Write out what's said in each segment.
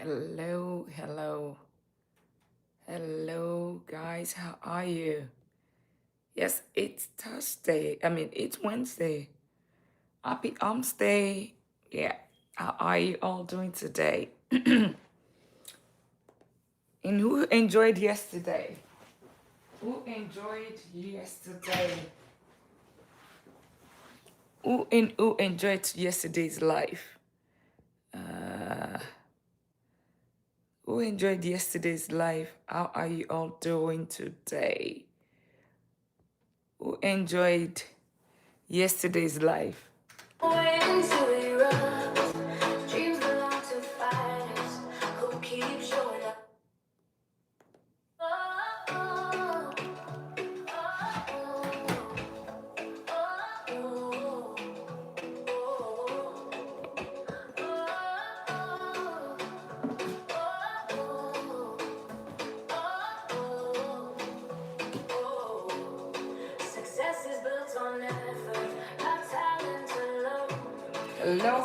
Hello, hello, guys. How are you? Yes, it's Thursday. It's Wednesday. Happy Arms Day. Yeah. How are you all doing today? And who enjoyed yesterday? Who enjoyed yesterday? Who enjoyed yesterday's life? Uh, who enjoyed yesterday's life? How are you all doing today? Who enjoyed yesterday's life?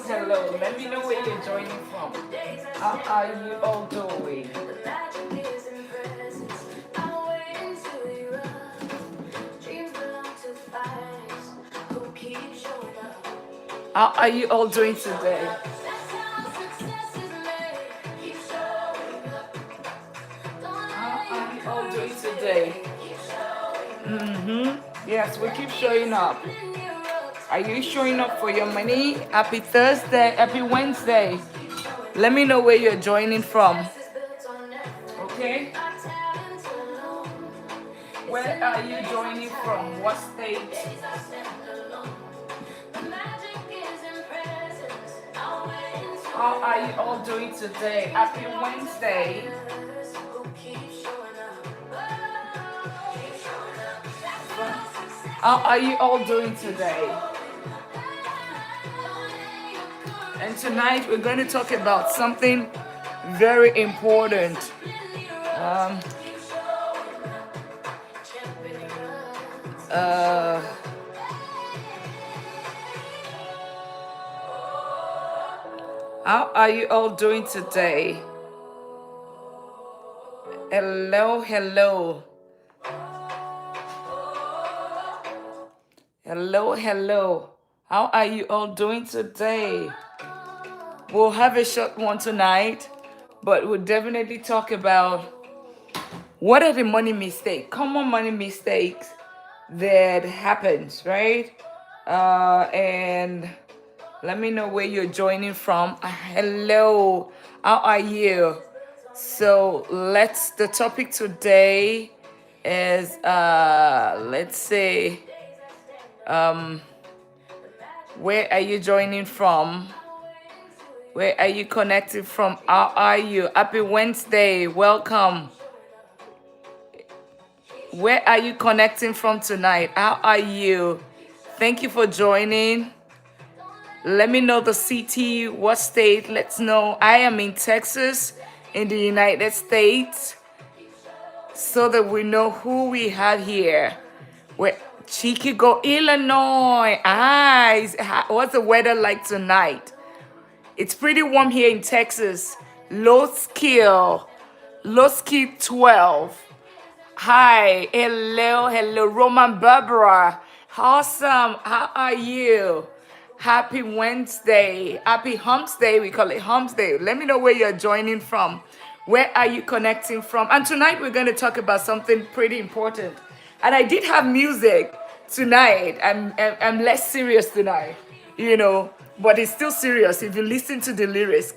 Hello. Let me know where you're joining from. How are you all doing? How are you all doing today? How are you all doing today? Yes, we keep showing up. Are you showing up for your money? Happy Thursday, happy Wednesday. Let me know where you're joining from. Okay? Where are you joining from? What state? How are you all doing today? Happy Wednesday. How are you all doing today? And tonight we're going to talk about something very important. How are you all doing today? Hello. Hello. How are you all doing today? We'll have a short one tonight, but we'll definitely talk about what are the money mistakes, common money mistakes that happens, right? And let me know where you're joining from. Hello, how are you? So the topic today is let's say where are you joining from? Where are you connected from? How are you? Happy Wednesday. Welcome. Where are you connecting from tonight? How are you? Thank you for joining. Let me know the city, what state. Let's know. I am in Texas, in the United States, so that we know who we have here. Where Chicago, Illinois. What's the weather like tonight? It's pretty warm here in Texas. Low skill 12. Hi, hello, Roman Barbara. Awesome. How are you? Happy Wednesday. Happy Humps Day. We call it Humps Day. Let me know where you're joining from. Where are you connecting from? And tonight we're going to talk about something pretty important. And I did have music tonight. I'm less serious tonight, but it's still serious if you listen to the lyrics.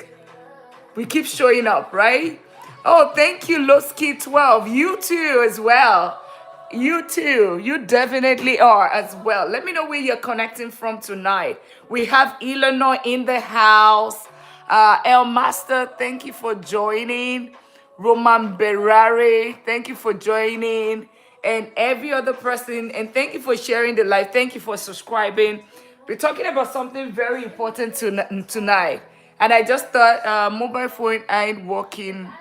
We keep showing up, right? Oh, thank you, Lowski 12. You too as well. You too. You definitely are as well. Let me know where you're connecting from tonight. We have Illinois in the house. El Master, thank you for joining. Roman Berari, thank you for joining. And every other person, and thank you for sharing the live. Thank you for subscribing. We're talking about something very important tonight. And I just thought mobile phone ain't working.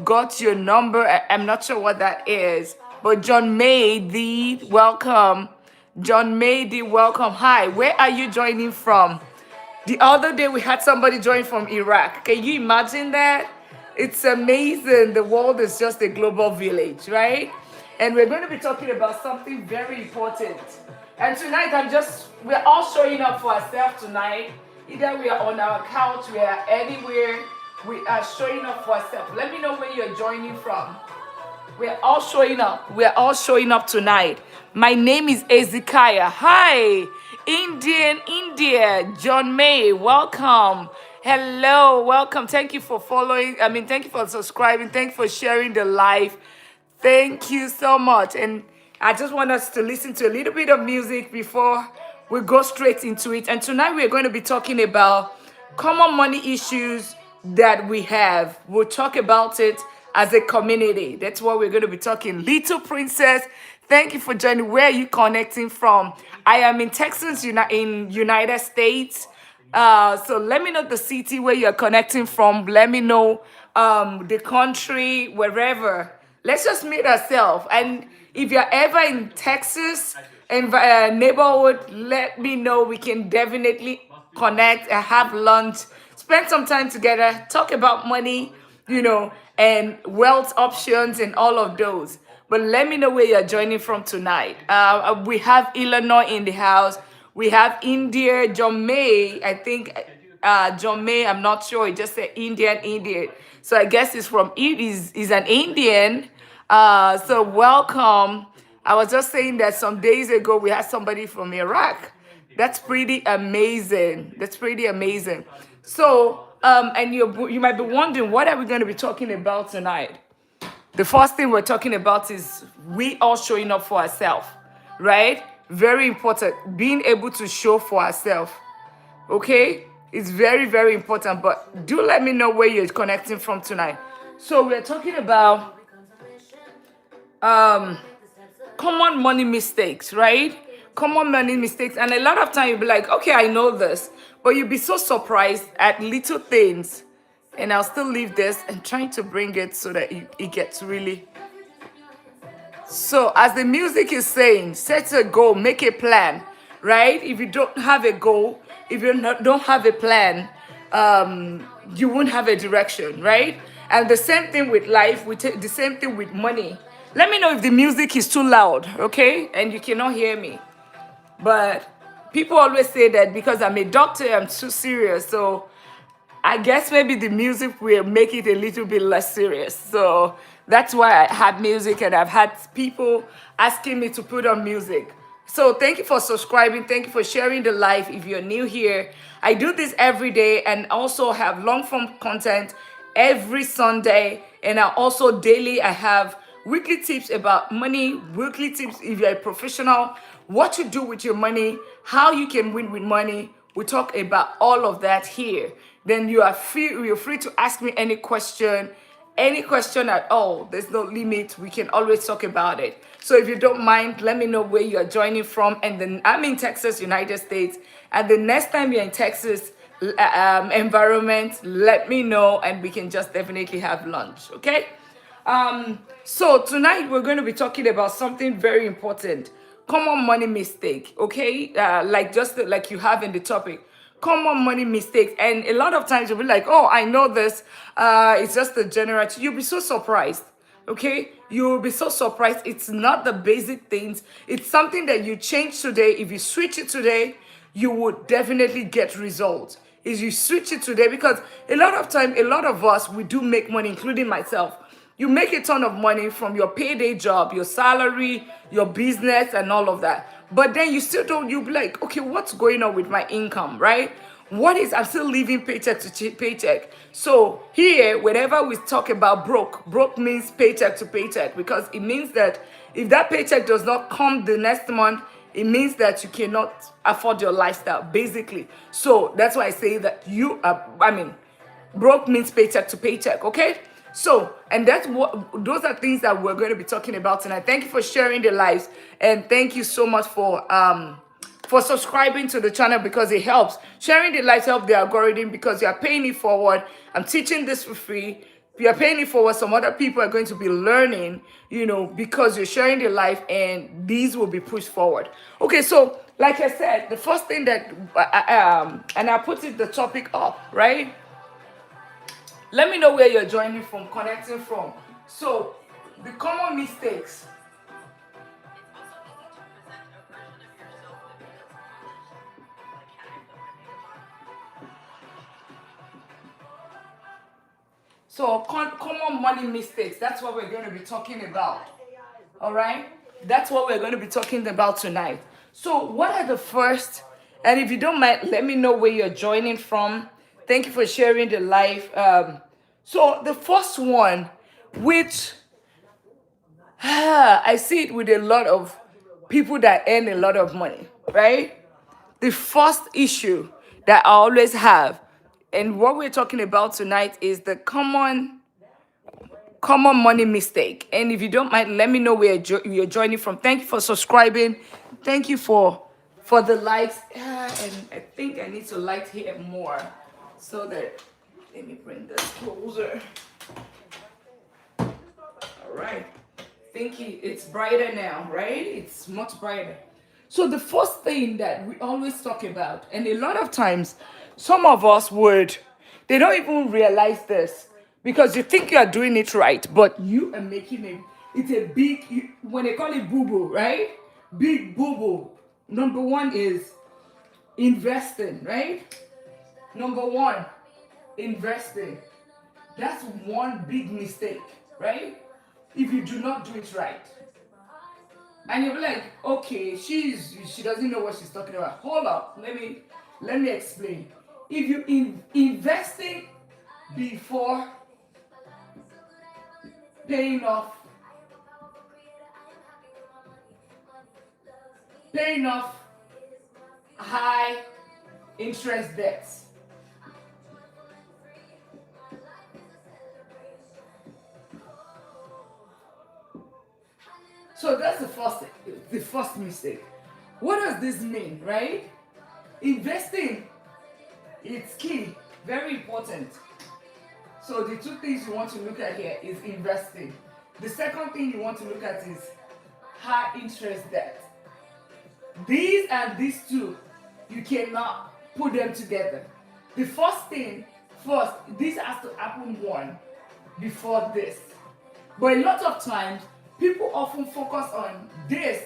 Got your number. I'm not sure what that is. But John Mady, welcome. John Mady, welcome. Hi, where are you joining from? The other day we had somebody join from Iraq. Can you imagine that? It's amazing. The world is just a global village, right? And we're going to be talking about something very important. And tonight we're all showing up for ourselves tonight. Either we are on our couch, we are anywhere, we are showing up for ourselves. Let me know where you're joining from. We're all showing up. We're all showing up tonight. My name is Ezekiah. Hi, India, John May. Welcome. Hello, welcome. Thank you for following. Thank you for subscribing. Thank you for sharing the live. Thank you so much. And I just want us to listen to a little bit of music before we go straight into it. And tonight we're going to be talking about common money issues that we have. We'll talk about it as a community. That's what we're going to be talking. Little Princess, thank you for joining. Where are you connecting from? I am in Texas, in United States. So let me know the city where you're connecting from. Let me know the country, wherever. Let's just meet ourselves. And if you're ever in Texas and neighborhood, let me know. We can definitely connect and have lunch, spend some time together, talk about money, and wealth options and all of those. But let me know where you're joining from tonight. We have Illinois in the house. We have India, John May. I think John May, I'm not sure. It just said Indian. So I guess he's an Indian. So welcome. I was just saying that some days ago we had somebody from Iraq. That's pretty amazing. So, and you might be wondering, what are we going to be talking about tonight? The first thing we're talking about is we all showing up for ourselves, right? Very important. Being able to show for ourselves, okay? It's very, very important. But do let me know where you're connecting from tonight. So we're talking about common money mistakes, right? Common money mistakes. And a lot of time you'll be like, okay, I know this. But you'll be so surprised at little things. And I'll still leave this and trying to bring it so that it gets really. So as the music is saying, set a goal, make a plan, right? If you don't have a goal, if you don't have a plan, you won't have a direction, right? And the same thing with life, the same thing with money. Let me know if the music is too loud, okay? And you cannot hear me. But people always say that because I'm a doctor, I'm too serious. So I guess maybe the music will make it a little bit less serious. So that's why I had music, and I've had people asking me to put on music. So thank you for subscribing. Thank you for sharing the live. If you're new here, I do this every day and also have long form content every Sunday. And I also daily, I have weekly tips about money, weekly tips if you're a professional, what to do with your money, how you can win with money. We talk about all of that here. Then you're free to ask me any question at all. There's no limit. We can always talk about it. So if you don't mind, let me know where you're joining from. And then I'm in Texas, United States. And the next time you're in Texas environment, let me know and we can just definitely have lunch, okay? So tonight we're going to be talking about something very important. Common money mistake, okay? Like you have in the topic. Common money mistakes. And a lot of times you'll be like, oh, I know this. It's just a general. You'll be so surprised, okay? You'll be so surprised. It's not the basic things. It's something that you change today. If you switch it today, you would definitely get results. Is you switch it today, because a lot of time, a lot of us, we do make money, including myself. You make a ton of money from your payday job, your salary, your business, and all of that. But then you'll be like, okay, what's going on with my income, right? I'm still living paycheck to paycheck. So here, whenever we talk about broke means paycheck to paycheck, because it means that if that paycheck does not come the next month, it means that you cannot afford your lifestyle, basically. So that's why I say that broke means paycheck to paycheck, okay? So, and those are things that we're going to be talking about tonight. Thank you for sharing the lives, and thank you so much for subscribing to the channel, because it helps. Sharing the lives helps the algorithm, because you are paying it forward. I'm teaching this for free. You are paying it forward. Some other people are going to be learning, because you're sharing the life, and these will be pushed forward. Okay, so like I said, the first thing that and I put it the topic up, right? Let me know where you're joining from, connecting from. So the common mistakes. So common money mistakes. That's what we're going to be talking about. All right? That's what we're going to be talking about tonight. So what are the first, and if you don't mind, let me know where you're joining from. Thank you for sharing the live. So the first one, which I see it with a lot of people that earn a lot of money, right? The first issue that I always have, and what we're talking about tonight, is the common money mistake. And if you don't mind, let me know where you're joining from. Thank you for subscribing. Thank you for the likes. And I think I need to light here more so that, let me bring this closer. All right. Think it's brighter now, right? It's much brighter. So the first thing that we always talk about, and a lot of times some of us they don't even realize this, because you think you are doing it right, but you are making it's a big, when they call it boo-boo, right? Big boo-boo. Number one is investing, right? Number one, investing. That's one big mistake, right? If you do not do it right. And you'll be like, okay, she doesn't know what she's talking about. Hold up, let me explain. If you investing before paying off high interest debts. So that's the first mistake. What does this mean, right? Investing, it's key, very important. So the two things you want to look at here is investing. The second thing you want to look at is high interest debt. These and these two, you cannot put them together. The first, this has to happen one before this. But a lot of times, people often focus on this,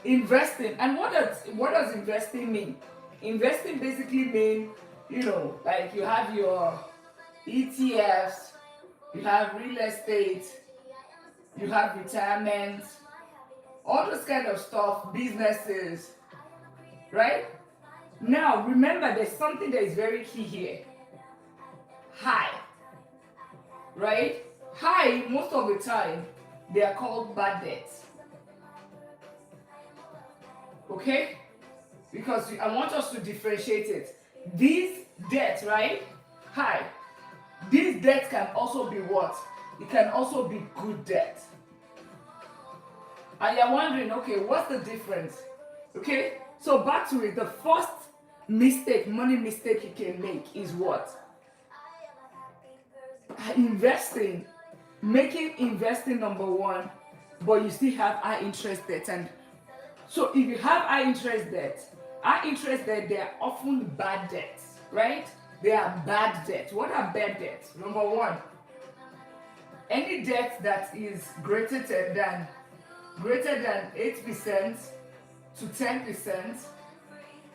investing. And what does investing mean? Investing basically means, like you have your ETFs, you have real estate, you have retirement, all this kind of stuff, businesses, right? Now, remember, there's something that is very key here. High, right? High, most of the time, they are called bad debts. Okay? Because I want us to differentiate it. These debts, right? High. These debts can also be what? It can also be good debt. And you're wondering, okay, what's the difference? Okay? So back to it. The first money mistake you can make is what? Investing. Making investing number one, but you still have high interest debt. And so if you have high interest debt, they are often bad debts, right? They are bad debts. What are bad debts? Number one, any debt that is greater than 8% to 10%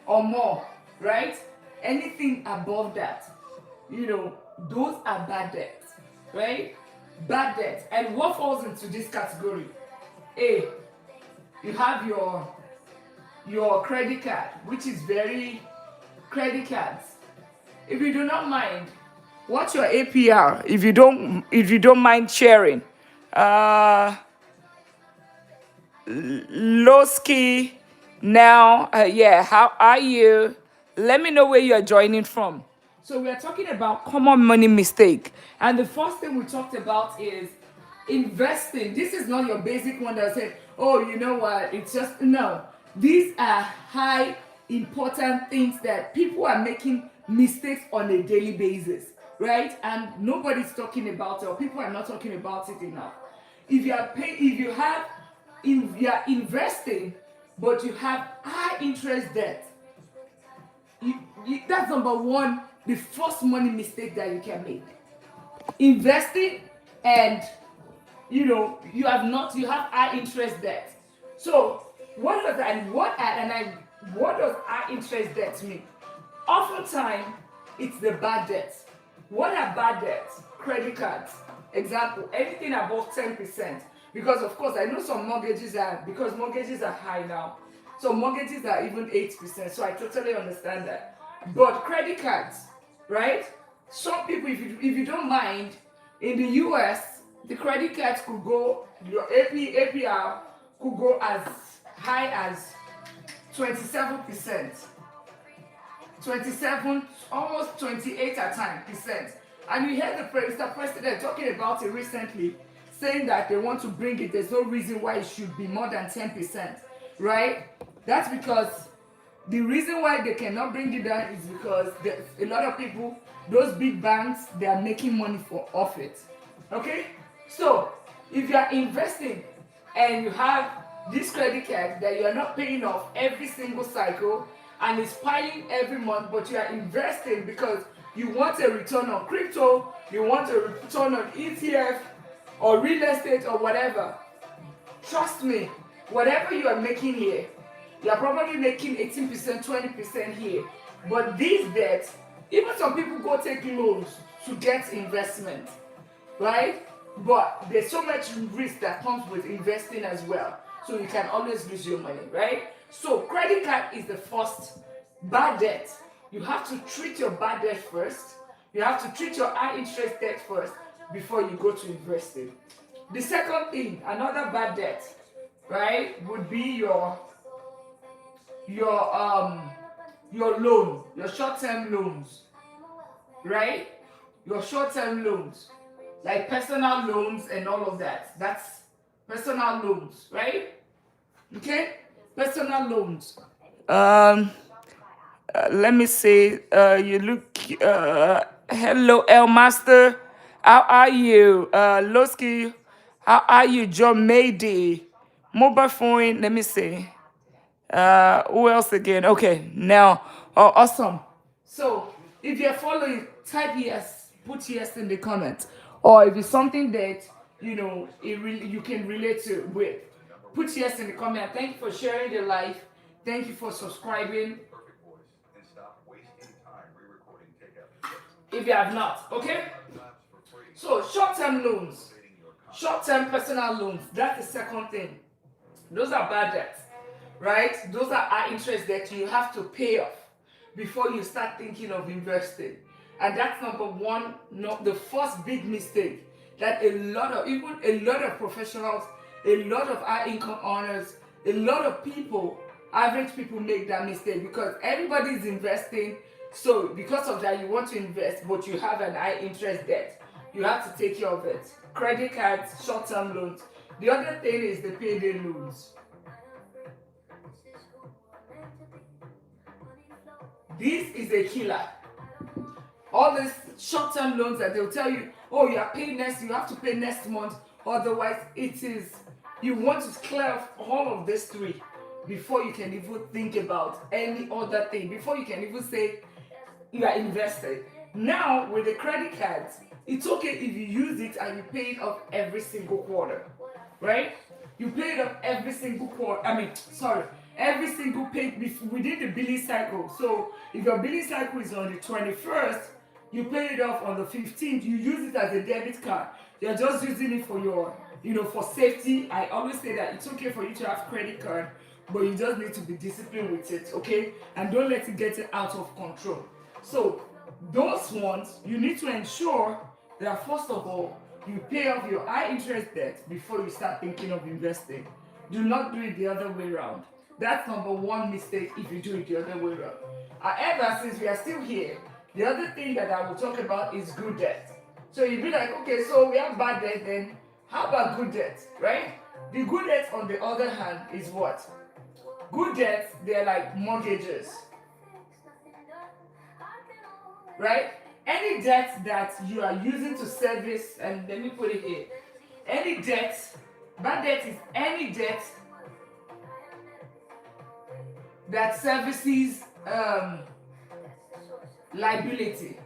or more, right? Anything above that, those are bad debts, right? Bad debt. And what falls into this category? A, you have your credit card, which is credit cards. If you do not mind, what's your APR? If you don't mind sharing. Lowski now, how are you? Let me know where you're joining from. So we're talking about common money mistake. And the first thing we talked about is investing. This is not your basic one that said, oh, you know what, it's just, no. These are high important things that people are making mistakes on a daily basis, right? And nobody's talking about it, or people are not talking about it enough. If you are investing, but you have high interest debt. That's number one, the first money mistake that you can make. Investing, and you have high interest debt. So what does high interest debt mean? Oftentimes it's the bad debts. What are bad debts? Credit cards. Example, anything above 10%. Because of course I know some mortgages are, because mortgages are high now. So mortgages are even 8%. So I totally understand that. But credit cards, right? Some people, if you don't mind, in the US, the credit cards could go, your APR could go as high as 27%. 27, almost 28 at times percent. And you heard the Mr. President talking about it recently, saying that they want to bring it. There's no reason why it should be more than 10%, right? That's because the reason why they cannot bring it down is because a lot of people, those big banks, they are making money off it. Okay? So, if you are investing and you have this credit card that you are not paying off every single cycle and it's piling every month, but you are investing because you want a return on crypto, you want a return on ETF or real estate or whatever, trust me, whatever you are making here, you are probably making 18%, 20% here. But these debts, even some people go take loans to get investment, right? But there's so much risk that comes with investing as well. So you can always lose your money, right? So credit card is the first bad debt. You have to treat your bad debt first. You have to treat your high interest debt first before you go to investing. The second thing, another bad debt, right, would be your loan, your short-term loans, right? Your short-term loans, like personal loans and all of that. That's personal loans, right? Okay, personal loans. Let me see. You look. Hello, El Master. How are you? Losky. How are you, John Mady? Mobile phone. Let me see. Who else again? Okay, now. Oh, awesome. So, if you're following, type yes. Put yes in the comments. Or if it's something that you can relate to with, put yes in the comment. Thank you for sharing your life. Thank you for subscribing. If you have not, okay? So short-term loans, short-term personal loans, that's the second thing. Those are bad debts, right? Those are high interest that you have to pay off before you start thinking of investing. And that's number one, the first big mistake that a lot of professionals, a lot of high income earners, a lot of people, average people make that mistake because everybody is investing. So because of that, you want to invest, but you have an high interest debt. You have to take care of it. Credit cards, short-term loans. The other thing is the payday loans. This is a killer. All these short-term loans that they'll tell you, oh, you have to pay next month. Otherwise, you want to clear off all of these three before you can even think about any other thing, before you can even say you are invested. Now, with the credit cards, it's okay if you use it and you pay it off every single quarter, right? You pay it off every single quarter. Every single pay within the billing cycle. So if your billing cycle is on the 21st, you pay it off on the 15th. You use it as a debit card. You're just using it for your, for safety. I always say that it's okay for you to have credit card, but you just need to be disciplined with it, okay? And don't let it get out of control. So those ones, you need to ensure that first of all, you pay off your high interest debt before you start thinking of investing. Do not do it the other way around. That's number one mistake if you do it the other way around. However, since we are still here, the other thing that I will talk about is good debt. So you'll be like, okay, so we have bad debt, then how about good debt, right? The good debt, on the other hand, is what? Good debts, they're like mortgages, right? Any debt that you are using to service, and let me put it here, any debt, bad debt is any debt that services liability.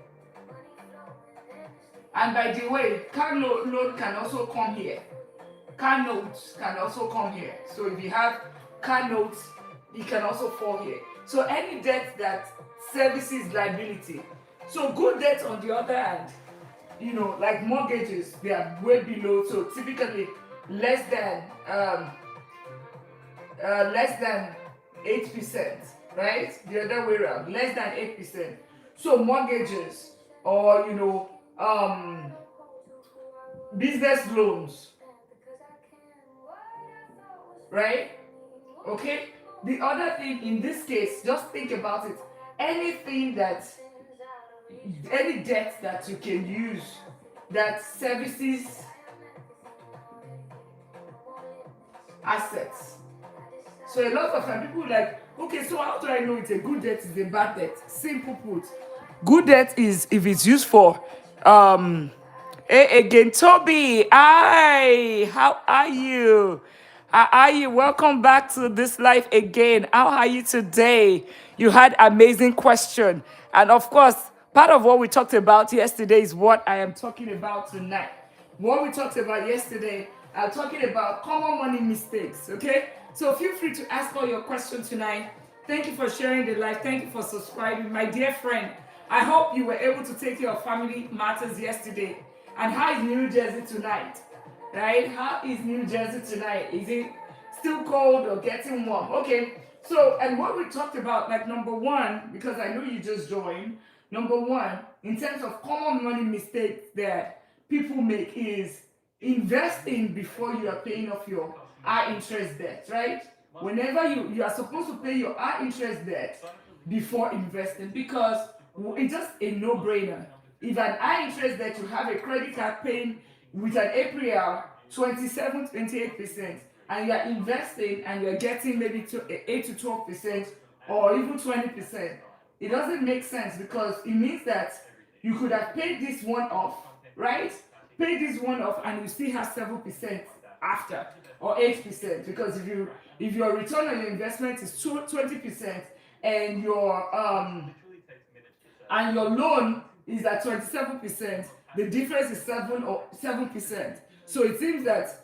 And by the way, car loan can also come here. Car notes can also come here. So if you have car notes, it can also fall here. So any debt that services liability. So good debt on the other hand, you know, like mortgages, they are way below. So typically less than 8%, right? The other way around, less than 8%. So mortgages or business loans, right? Okay. The other thing in this case, just think about it. Any debt that you can use that services assets. So a lot of time people like, okay, so how do I know it's a good debt, it's a bad debt? Simple put, good debt is if it's used for again, Toby. Hi, how are you? How are you? Welcome back to this live again. How are you today? You had amazing question. And of course, part of what we talked about yesterday is what I am talking about tonight. What we talked about yesterday, I'm talking about common money mistakes, okay? So feel free to ask all your questions tonight. Thank you for sharing the live. Thank you for subscribing. My dear friend, I hope you were able to take care of family matters yesterday. And how is New Jersey tonight? Right? How is New Jersey tonight? Is it still cold or getting warm? Okay. So, and what we talked about, like number one, because I know you just joined, number one, in terms of common money mistakes that people make is investing before you are paying off your high interest debt, right? Whenever you are supposed to pay your high interest debt before investing, because it's just a no-brainer. If an high interest debt, you have a credit card paying with an APR 27-28%, and you are investing and you're getting maybe 8 to 12% or even 20%, it doesn't make sense, because it means that you could have paid this one off, right? Pay this one off and you still have 7% after, or 8%, because if your return on your investment is 20% and your loan is at 27%, the difference is 7%. So it seems that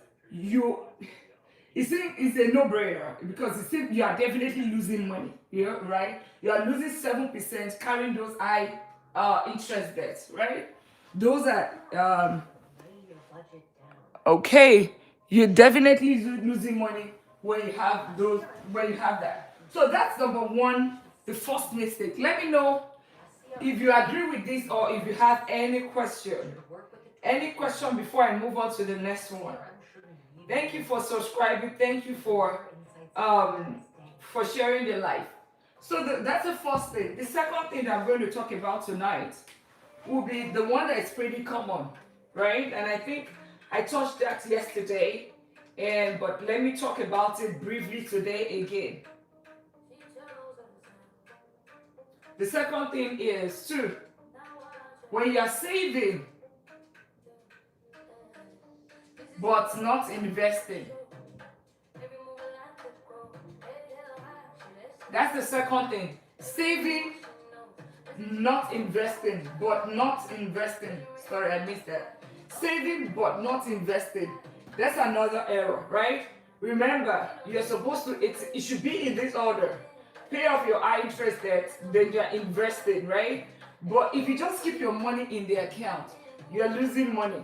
it's a no-brainer, because it seems you are definitely losing money, right? You are losing 7% carrying those high interest debts, right? Those are okay. You're definitely losing money when you have that. So that's number one, the first mistake. Let me know if you agree with this or if you have any question. Any question before I move on to the next one. Thank you for subscribing. Thank you for sharing the live. So that's the first thing. The second thing that I'm going to talk about tonight will be the one that's pretty common, right? And I think I touched that yesterday, but let me talk about it briefly today again. The second thing is too, when you are saving but not investing. That's the second thing. Saving, not investing, but not investing. Sorry, I missed that. Saving but not investing. That's another error, right? Remember, you're supposed to, it should be in this order. Pay off your high interest debt, then you're investing, right? But if you just keep your money in the account, you're losing money.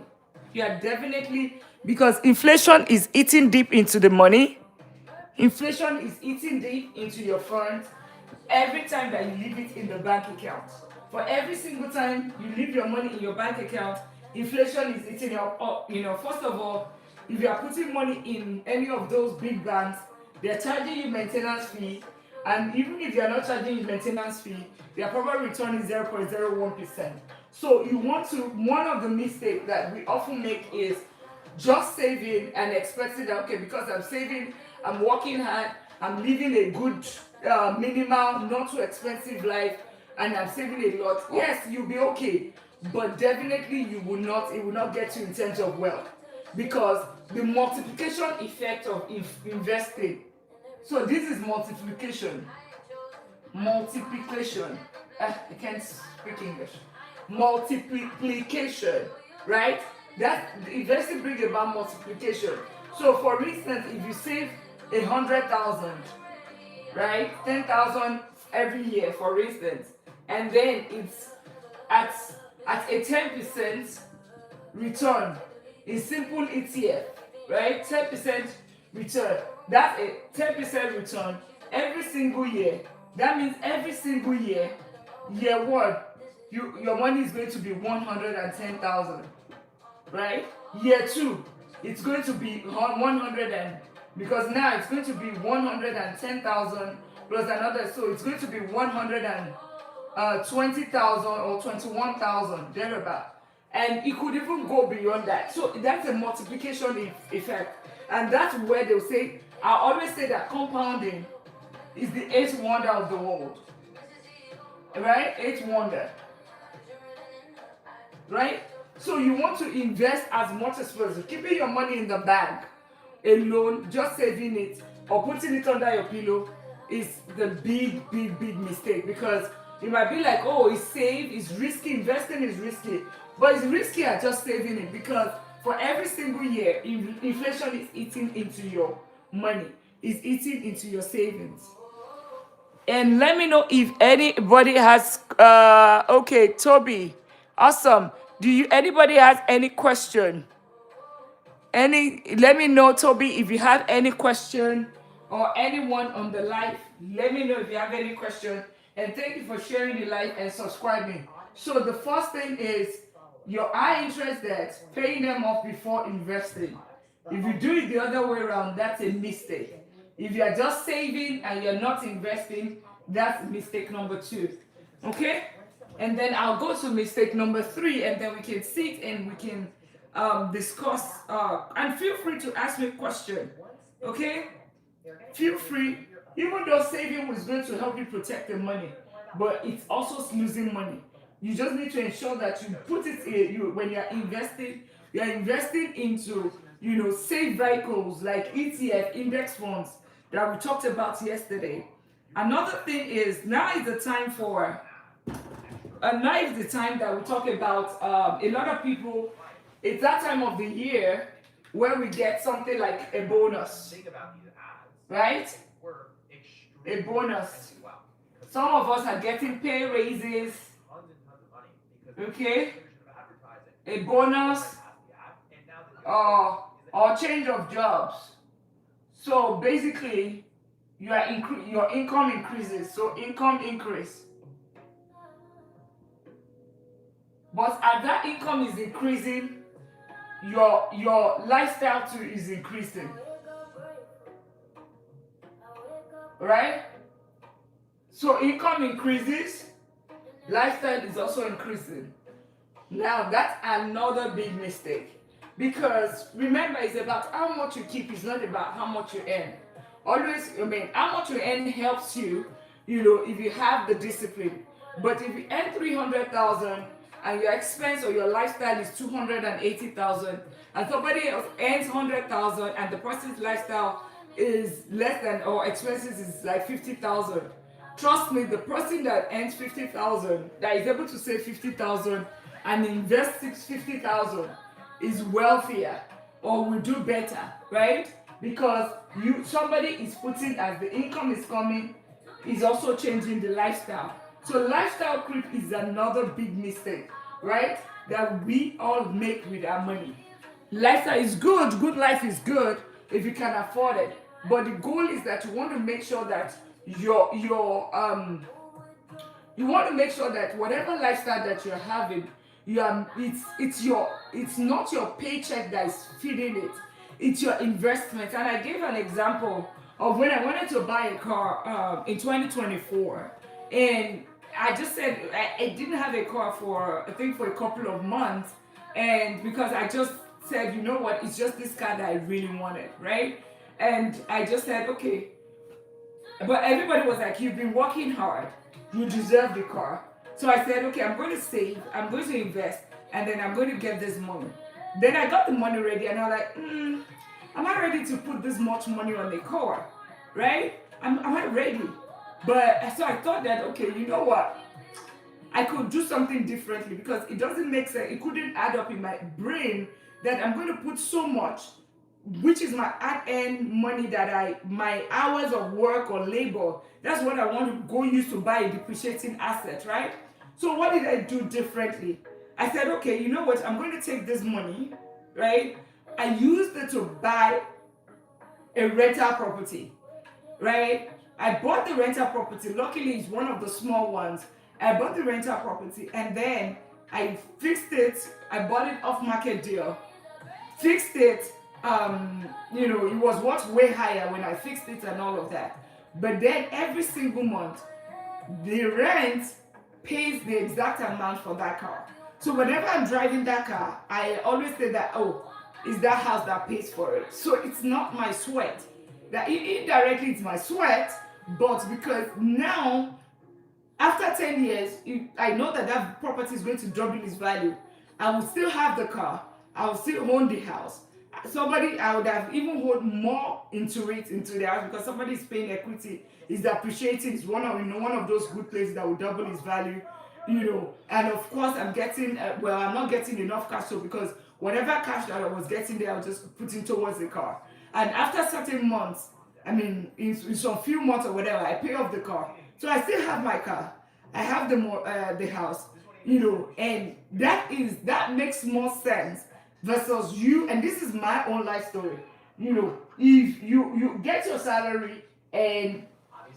You are definitely, because inflation is eating deep into the money. Inflation is eating deep into your funds every time that you leave it in the bank account. For every single time you leave your money in your bank account, inflation is eating up. First of all, if you are putting money in any of those big banks, they're charging you maintenance fee, and even if they are not charging you maintenance fee, their probably return is 0.01%. So one of the mistakes that we often make is just saving and expecting that, okay, because I'm saving, I'm working hard, I'm living a good, minimal, not too expensive life, and I'm saving a lot. Yes, you'll be okay, but definitely it will not get you in terms of wealth, because the multiplication effect of investing. So this is multiplication. multiplication. I can't speak English. Multiplication, right? That investing brings about multiplication. So, for instance, if you save 100,000, right, 10,000 every year, for instance, and then it's at a 10% return in simple ETF, right? 10% return. That's a 10% return every single year. That means every single year, year one, your money is going to be 110,000, right? Year two, it's going to be 100 and because now it's going to be 110,000 plus another, so it's going to be 120,000 or 21,000 thereabout, and it could even go beyond that. So that's a multiplication effect, and that's where they'll say. I always say that compounding is the eighth wonder of the world, right? Eighth wonder, right? So you want to invest as much as possible. Keeping your money in the bank alone, just saving it or putting it under your pillow is the big mistake, because you might be like, oh, it's safe, it's risky, investing is risky, but it's risky at just saving it, because for every single year, inflation is eating into your money, is eating into your savings. And let me know if anybody has okay, Toby, awesome. Anybody has any question? Let me know, Toby, if you have any question, or anyone on the live, let me know if you have any question. And thank you for sharing the live and subscribing. So the first thing is, you are interested, paying them off before investing. If you do it the other way around, that's a mistake. If you are just saving and you're not investing, that's mistake number 2. Okay? And then I'll go to mistake number 3, and then we can sit and we can discuss. And feel free to ask me a question. Okay? Feel free. Even though saving is going to help you protect the money, but it's also losing money. You just need to ensure that you put it in, when you're investing into, safe vehicles like ETF, index funds that we talked about yesterday. Another thing is, now is the time that we talk about, a lot of people, it's that time of the year where we get something like a bonus, right? A bonus. Some of us are getting pay raises, okay? A bonus, or change of jobs. So basically, your income increases, so income increase. But as that income is increasing, your lifestyle too is increasing, right? So income increases, lifestyle is also increasing. Now that's another big mistake, because remember, it's about how much you keep, it's not about how much you earn. Always, how much you earn helps you, if you have the discipline. But if you earn 300,000 and your expense or your lifestyle is 280,000, and somebody else earns 100,000 and the person's lifestyle is less than, or expenses is like 50,000, trust me, the person that earns 50,000, that is able to save 50,000 and invest 50,000 is wealthier, or will do better, right? Because somebody is putting, as the income is coming, is also changing the lifestyle. So lifestyle creep is another big mistake, right? That we all make with our money. Lifestyle is good. Good life is good if you can afford it. But the goal is that you want to make sure that you want to make sure that whatever lifestyle that you're having, it's not your paycheck that is feeding it. It's your investment. And I gave an example of when I wanted to buy a car in 2024, and I just said I didn't have a car for a couple of months, and because I just said, you know what, it's just this car that I really wanted, right? And I just said, okay. But everybody was like, you've been working hard, you deserve the car. So I said, okay, I'm going to save, I'm going to invest, and then I'm going to get this money. Then I got the money ready, and I was like, I'm not ready to put this much money on the car, right? I'm not ready. But so I thought that, okay, you know what? I could do something differently because it doesn't make sense. It couldn't add up in my brain that I'm going to put so much, which is my ad-end money that my hours of work or labor, that's what I want to go use to buy a depreciating asset, right? So what did I do differently? I said, okay, you know what? I'm going to take this money, right? I used it to buy a rental property, right? I bought the rental property. Luckily, it's one of the small ones. I bought the rental property and then I fixed it. I bought it off market deal, fixed it. It was worth way higher when I fixed it and all of that. But then every single month, the rent pays the exact amount for that car. So whenever I'm driving that car, I always say that, oh, it's that house that pays for it. So it's not my sweat. That indirectly it's my sweat, but because now, after 10 years, I know that that property is going to double its value. I will still have the car. I will still own the house. I would have even hold more into the house because somebody is paying equity, is appreciating, is one of those good places that will double its value, And of course, I'm not getting enough cash, so because whatever cash that I was getting there, I was just putting towards the car. And after certain months, in some few months or whatever, I pay off the car. So I still have my car. I have the house, and that makes more sense versus you. And this is my own life story. If you get your salary and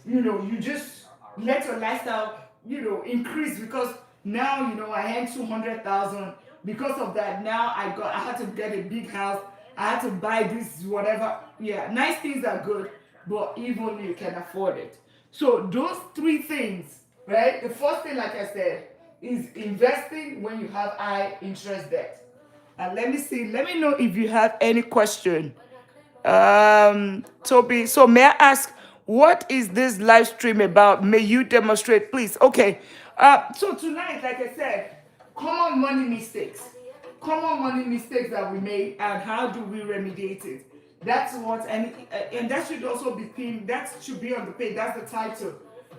you just let your lifestyle increase because now I earn 200,000. Because of that, now I had to get a big house. I had to buy this whatever. Yeah, nice things are good, but even you can afford it. So those three things, right? The first thing, like I said, is investing when you have high interest debt. And let me know if you have any question. Toby, so may I ask, what is this live stream about? May you demonstrate, please? Okay. So tonight, like I said, common money mistakes. Common money mistakes that we make and how do we remediate it? That's what, and that should also that should be on the page. That's the title.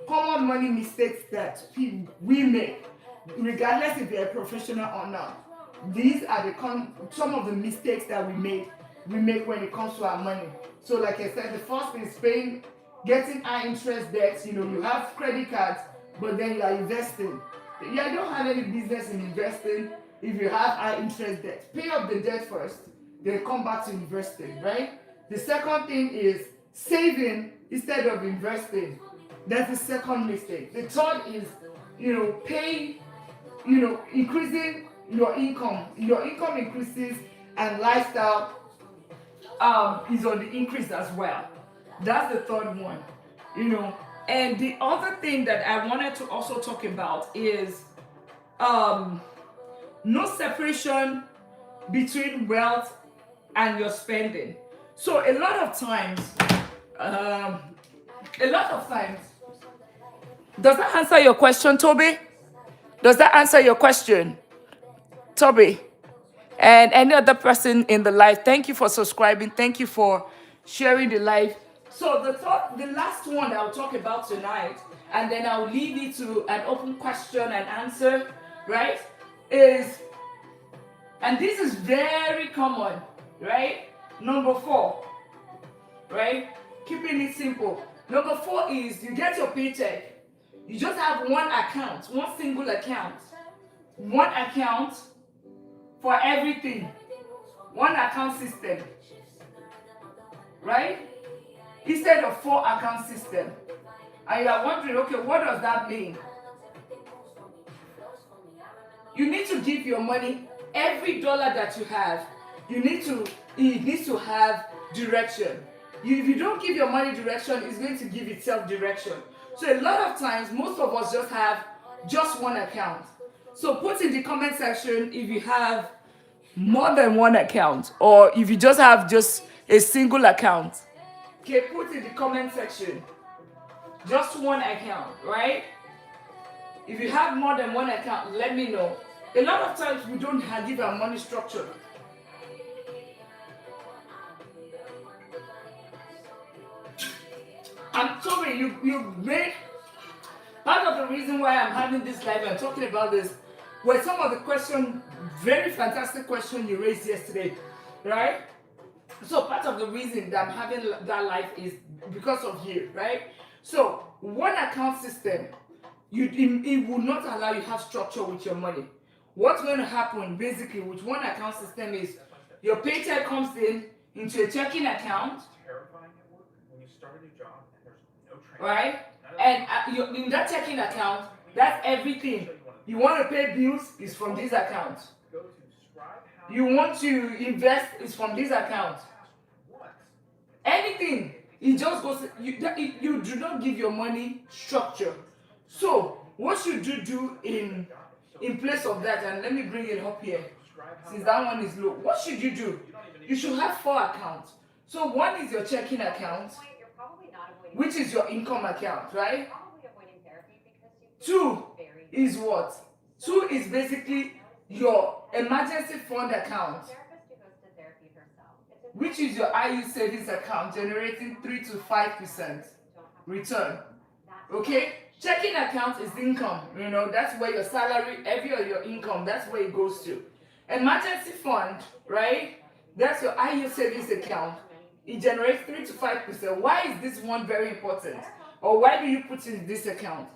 Common money mistakes that we make, regardless if you're a professional or not. These are some of the mistakes that we make when it comes to our money. So like I said, the first is getting high interest debts. You have credit cards, but then you are investing. You don't have any business in investing if you have high interest debt. Pay off the debt first, then come back to investing, right? The second thing is saving instead of investing. That's the second mistake. The third is, increasing your income. Your income increases and lifestyle is on the increase as well. That's the third one. And the other thing that I wanted to also talk about is no separation between wealth and your spending. So a lot of times, does that answer your question, Toby? Does that answer your question, Toby? And any other person in the live, thank you for subscribing. Thank you for sharing the live. So the last one I'll talk about tonight, and then I'll leave it to an open question and answer, right? And this is very common, right? Number 4, right? Keeping it simple. Number 4 is you get your paycheck. You just have one account, one single account. One account for everything. One account system. Right? Instead of 4 account system. And you are wondering, okay, what does that mean? You need to give your money, every dollar that you have, it needs to have direction. If you don't give your money direction, it's going to give itself direction. So a lot of times, most of us just have just one account. So put in the comment section if you have more than one account, or if you just have just a single account. Okay, put in the comment section. Just one account, right? If you have more than one account, let me know. A lot of times we don't give our money structure. I'm sorry, you made Part of the reason why I'm having this live and talking about this were some of the questions, very fantastic question you raised yesterday, right? So part of the reason that I'm having that live is because of you, right? So one account system, it will not allow you to have structure with your money. What's going to happen basically with one account system is your paycheck comes into a checking account, right? And in that checking account, that's everything. You want to pay bills, is from this account. You want to invest, is from this account. Anything, it just goes. You do not give your money structure. So what should you do in place of that? And let me bring it up here, since that one is low. What should you do? You should have 4 accounts. So one is your checking account, which is your income account, right? 2 is what? 2 is basically your emergency fund account, which is your IU savings account, generating 3 to 5% return. Okay? Checking account is income. You know, that's where your salary, every of your income, that's where it goes to. Emergency fund, right? That's your IU savings account. It generates 3 to 5%. Why is this one very important? Or why do you put in this account?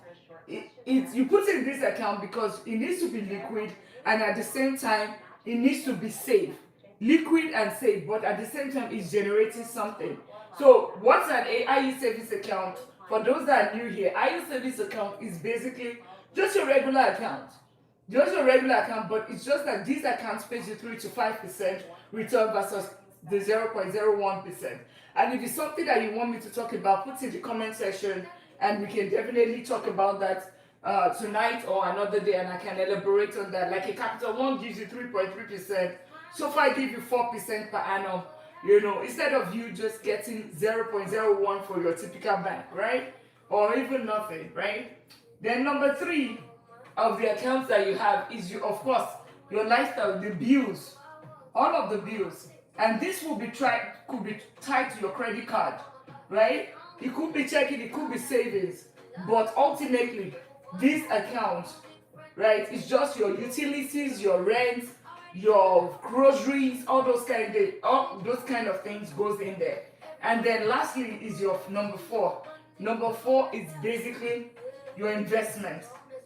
You put in this account because it needs to be liquid, and at the same time, it needs to be safe. Liquid and safe, but at the same time, it's generating something. So what's an IU savings account? For those that are new here, IU savings account is basically just your regular account. Just your regular account, but it's just that these accounts pays you 3 to 5% return versus the 0.01%. And if it's something that you want me to talk about, put in the comment section, and we can definitely talk about that tonight or another day, and I can elaborate on that. Like a Capital One gives you 3.3%, so far I give you 4% per annum. You know, instead of you just getting 0.01 for your typical bank, right? Or even nothing, right? Then number 3 of the accounts that you have is, of course, your lifestyle, the bills, all of the bills. And this could be tied to your credit card, right? It could be checking, it could be savings, but ultimately, this account, right, is just your utilities, your rent, your groceries, all those kind of things goes in there. And then lastly is your number 4. Number 4 is basically your investment,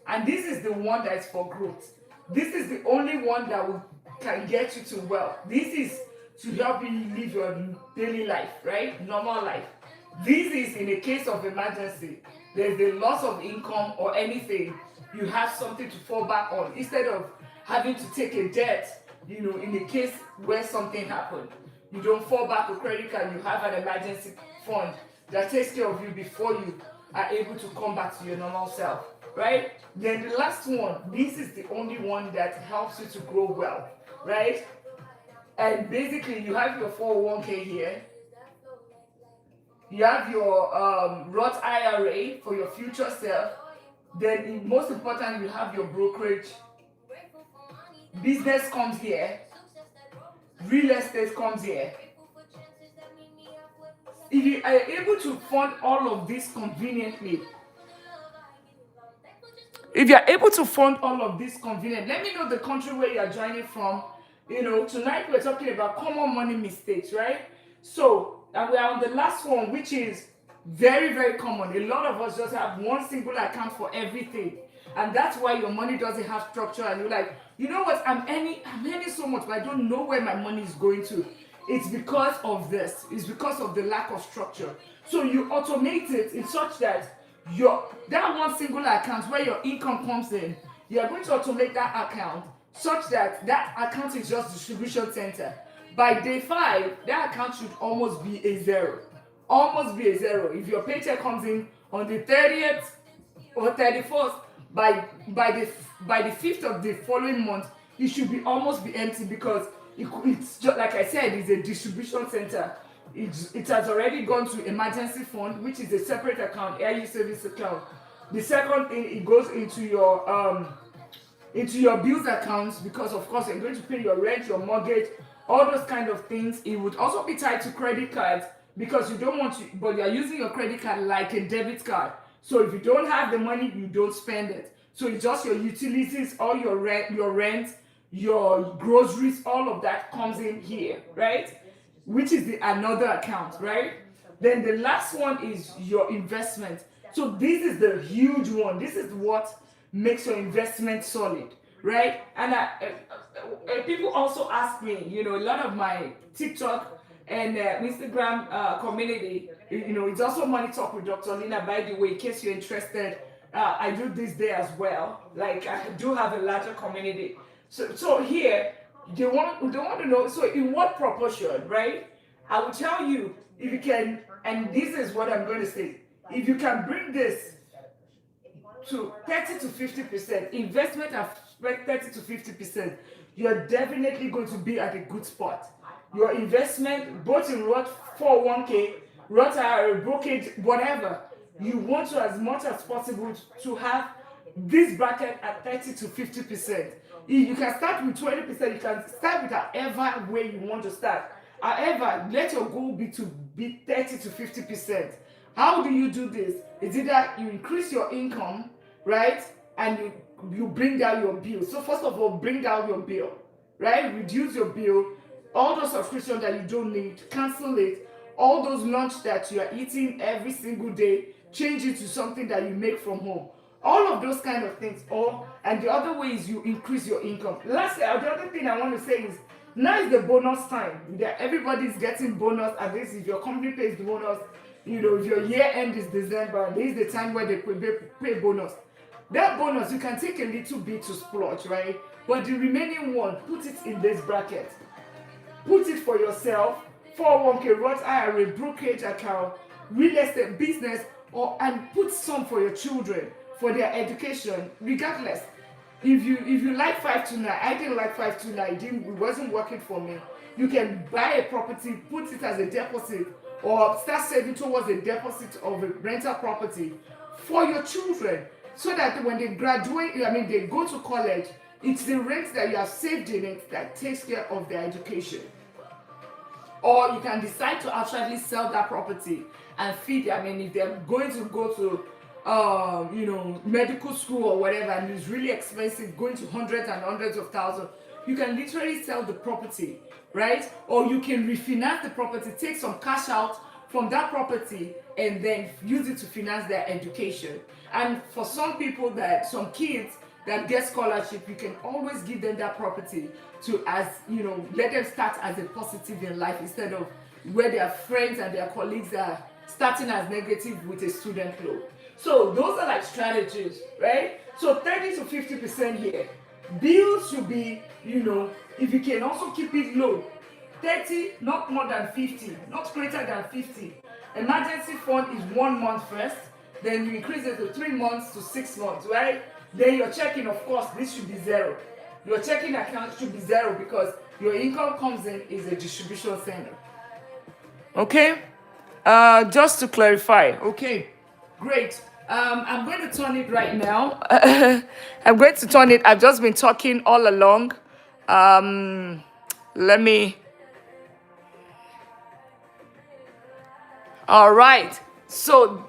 and this is the one that is for growth. This is the only one that can get you to wealth. This is to help you live your daily life, right? Normal life. This is in a case of emergency. There's a loss of income or anything, you have something to fall back on instead of having to take a debt, you know, in a case where something happened. You don't fall back to credit card, you have an emergency fund that takes care of you before you are able to come back to your normal self, right? Then the last one, this is the only one that helps you to grow well, right? And basically you have your 401k here. You have your Roth IRA for your future self. Then most important, you have your brokerage. Business comes here. Real estate comes here. If you are able to fund all of this conveniently, let me know the country where you are joining from. You know, tonight we're talking about common money mistakes, right? So, and we are on the last one, which is very, very common. A lot of us just have one single account for everything. And that's why your money doesn't have structure. And you're like, you know what, I'm earning so much, but I don't know where my money is going to. It's because of this. It's because of the lack of structure. So you automate it in such that that one single account where your income comes in, you're going to automate that account such that that account is just distribution center. By day 5, that account should almost be a zero. Almost be a zero. If your paycheck comes in on the 30th or 31st, by the 5th of the following month, it should almost be empty because it's just like I said, it's a distribution center. It has already gone to emergency fund, which is a separate account, IU service account. The second thing, it goes into your bills accounts because of course you're going to pay your rent, your mortgage, all those kind of things. It would also be tied to credit cards because you don't want to, but you're using your credit card like a debit card. So if you don't have the money, you don't spend it. So it's just your utilities, all your rent, your groceries, all of that comes in here, right? Which is the another account, right? Then the last one is your investment. So this is the huge one. This is what makes your investment solid, right? And people also ask me, a lot of my TikTok and Instagram community, it's also Money Talk with Dr. Lina, by the way, in case you're interested. I do this there as well. Like, I do have a larger community. So here, they want to know, so in what proportion, right? I will tell you, if you can, and this is what I'm going to say, if you can bring this to 30 to 50%, investment at 30 to 50%, you're definitely going to be at a good spot. Your investment, both in Roth 401k, Roth IRA, brokerage, whatever, you want to, as much as possible, to have this bracket at 30 to 50%. You can start with 20%, you can start with however way you want to start. However, let your goal be to be 30 to 50%. How do you do this? It's either you increase your income, right? And you bring down your bill. So first of all, bring down your bill, right? Reduce your bill. All those subscriptions that you don't need, cancel it. All those lunch that you are eating every single day, change it to something that you make from home. All of those kind of things. And the other way is you increase your income. Lastly, the other thing I want to say is, now is the bonus time. Everybody's getting bonus. At least if your company pays the bonus, if your year end is December, this is the time where they pay bonus. That bonus, you can take a little bit to splurge, right? But the remaining one, put it in this bracket. Put it for yourself, 401k, Roth IRA, brokerage account, real estate business, and put some for your children, for their education, regardless. If you like 529, I didn't like 529, it wasn't working for me. You can buy a property, put it as a deposit, or start saving towards a deposit of a rental property for your children, so that when they graduate, they go to college, it's the rent that you have saved in it that takes care of their education. Or you can decide to actually sell that property and feed them. If they're going to go to medical school or whatever, and it's really expensive, going to hundreds and hundreds of thousands, you can literally sell the property, right? Or you can refinance the property, take some cash out from that property, and then use it to finance their education. And for some people, some kids that get scholarship, you can always give them that property to, let them start as a positive in life, instead of where their friends and their colleagues are starting as negative with a student loan. So those are like strategies, right? So 30 to 50% here. Bills should be, if you can also keep it low, 30, not more than 50, not greater than 50. Emergency fund is 1 month first, then you increase it to 3 months to 6 months, right? Then your checking, of course, this should be zero. Your checking account should be zero, because your income comes in is a distribution center. Okay? Just to clarify. Okay, great. I'm going to turn it right now. I'm going to turn it. I've just been talking all along. Let me. All right. So,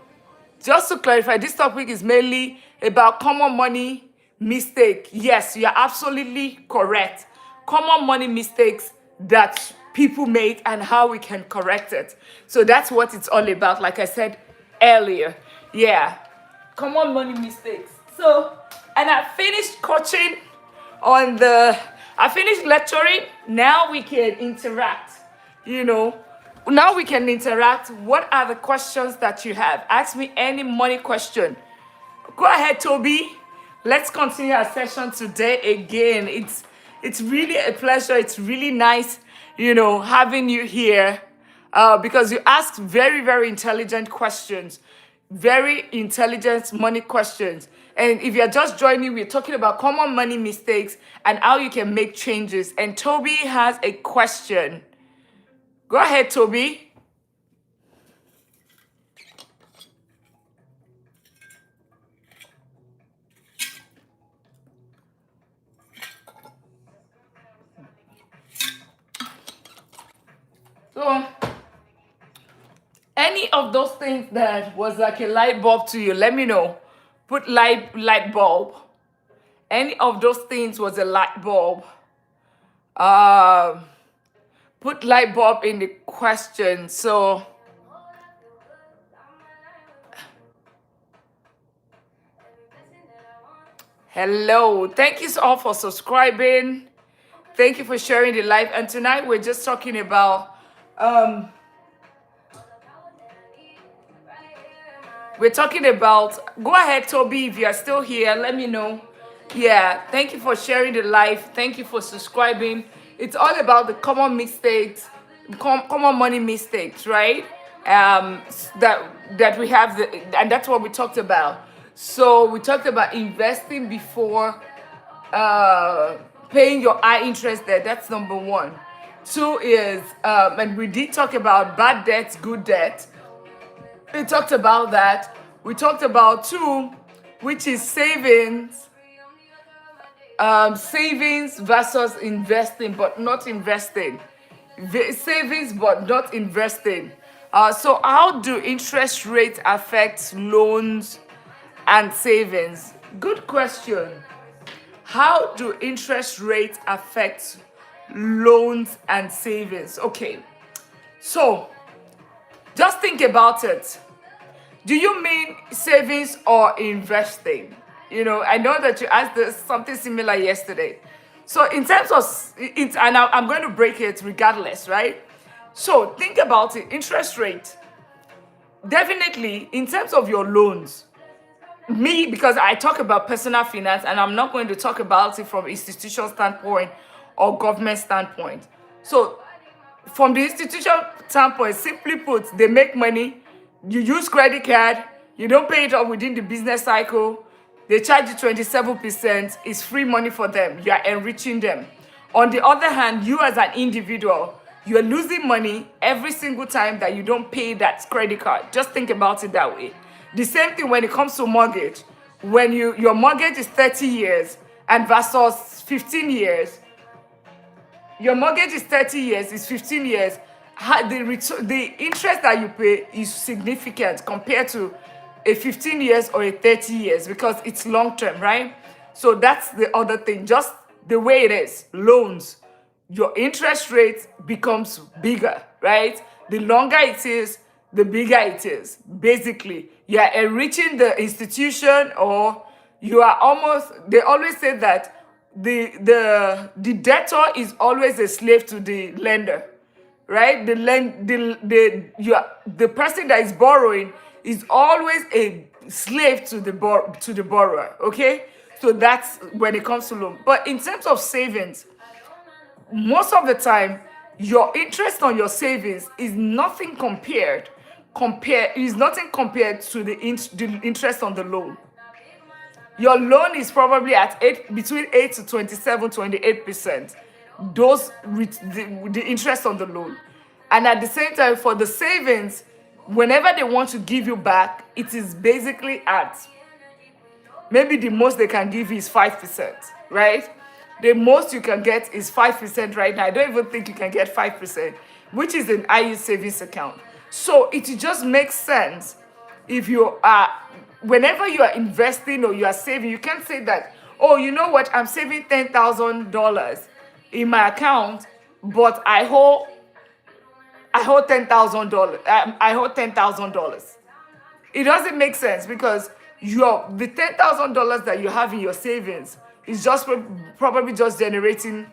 just to clarify, this topic is mainly about common money mistake. Yes, you're absolutely correct. Common money mistakes that people make and how we can correct it. So that's what it's all about, like I said earlier. Yeah, common money mistakes. So, and I finished coaching I finished lecturing. Now we can interact, Now we can interact. What are the questions that you have? Ask me any money question. Go ahead, Toby. Let's continue our session today again. It's really a pleasure. It's really nice, having you here, because you ask very, very intelligent questions, very intelligent money questions. And if you're just joining, we're talking about common money mistakes and how you can make changes. And Toby has a question. Go ahead, Toby. So, Any of those things that was like a light bulb to you, let me know. Put light bulb. Any of those things was a light bulb. Put light bulb in the question. So hello. Thank you all for subscribing. Thank you for sharing the live. And tonight we're just talking about go ahead, Toby, if you are still here, let me know. Yeah, thank you for sharing the live. Thank you for subscribing. It's all about the common mistakes, common money mistakes, right? That we have, and that's what we talked about. So we talked about investing before paying your high interest debt. That's number one. Two is, and we did talk about bad debt, good debt. We talked about that. We talked about two, which is savings. Savings versus investing, but not investing. Savings, but not investing. So how do interest rates affect loans and savings? Good question. How do interest rates affect loans and savings? Okay, so just think about it. Do you mean savings or investing? I know that you asked something similar yesterday. So in terms of it, and I'm going to break it regardless, right? So think about it. Interest rate. Definitely, in terms of your loans, because I talk about personal finance and I'm not going to talk about it from institution standpoint or government standpoint. So from the institution standpoint, simply put, they make money. You use credit card, you don't pay it off within the business cycle. They charge you 27%. It's free money for them. You are enriching them. On the other hand, you as an individual, you are losing money every single time that you don't pay that credit card. Just think about it that way. The same thing when it comes to mortgage. When your mortgage is 30 years and versus 15 years, your mortgage is 30 years, it's 15 years, the interest that you pay is significant compared to a 15 years or a 30 years because it's long term, right? So that's the other thing. Just the way it is, loans, your interest rate becomes bigger, right? The longer it is, the bigger it is. Basically, you are enriching the institution, or you are almost, they always say that the debtor is always a slave to the lender, right? The person that is borrowing is always a slave to the borrower. Okay, so that's when it comes to loan. But in terms of savings, most of the time, your interest on your savings is nothing compared to the interest on the loan. Your loan is probably at between 8 to 28%. Those with the interest on the loan. And at the same time, for the savings, whenever they want to give you back, it is basically at maybe the most they can give you is 5%, right? The most you can get is 5% right now. I don't even think you can get 5%, which is an IU savings account. So it just makes sense if you are, whenever you are investing or you are saving, you can't say that, oh, you know what, I'm saving $10,000 in my account, but I hold $10,000. I hold $10,000. It doesn't make sense because the $10,000 that you have in your savings is just probably just generating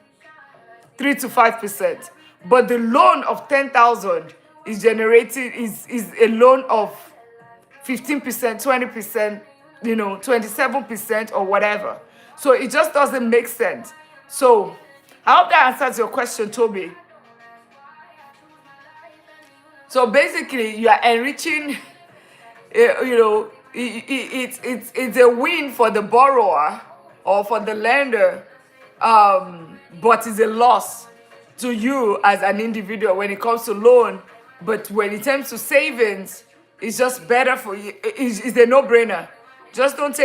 3 to 5%. But the loan of 10,000 is generating is a loan of 15%, 20%, 27% or whatever. So it just doesn't make sense. So I hope that answers your question, Toby. So basically, you are enriching. It's a win for the borrower or for the lender, but it's a loss to you as an individual when it comes to loan. But when it comes to savings, it's just better for you. It's a no-brainer. Just don't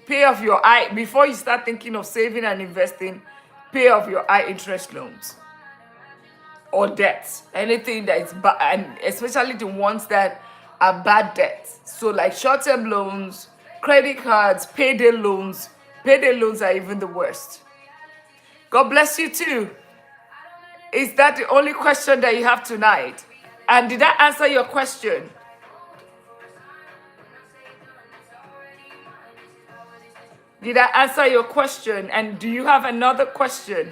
pay off your before you start thinking of saving and investing. Pay off your high interest loans. or debts, anything that is bad, and especially the ones that are bad debts. So like short-term loans, credit cards, payday loans. Payday loans are even the worst. God bless you too. Is that the only question that you have tonight? And did I answer your question? Did I answer your question? And do you have another question?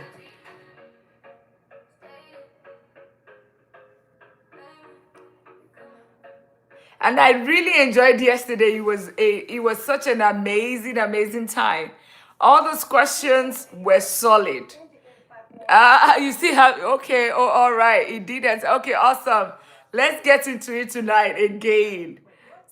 And I really enjoyed yesterday. It was such an amazing time. All those questions were solid. You see how, okay, oh, all right, it didn't. Okay, awesome. Let's get into it tonight again.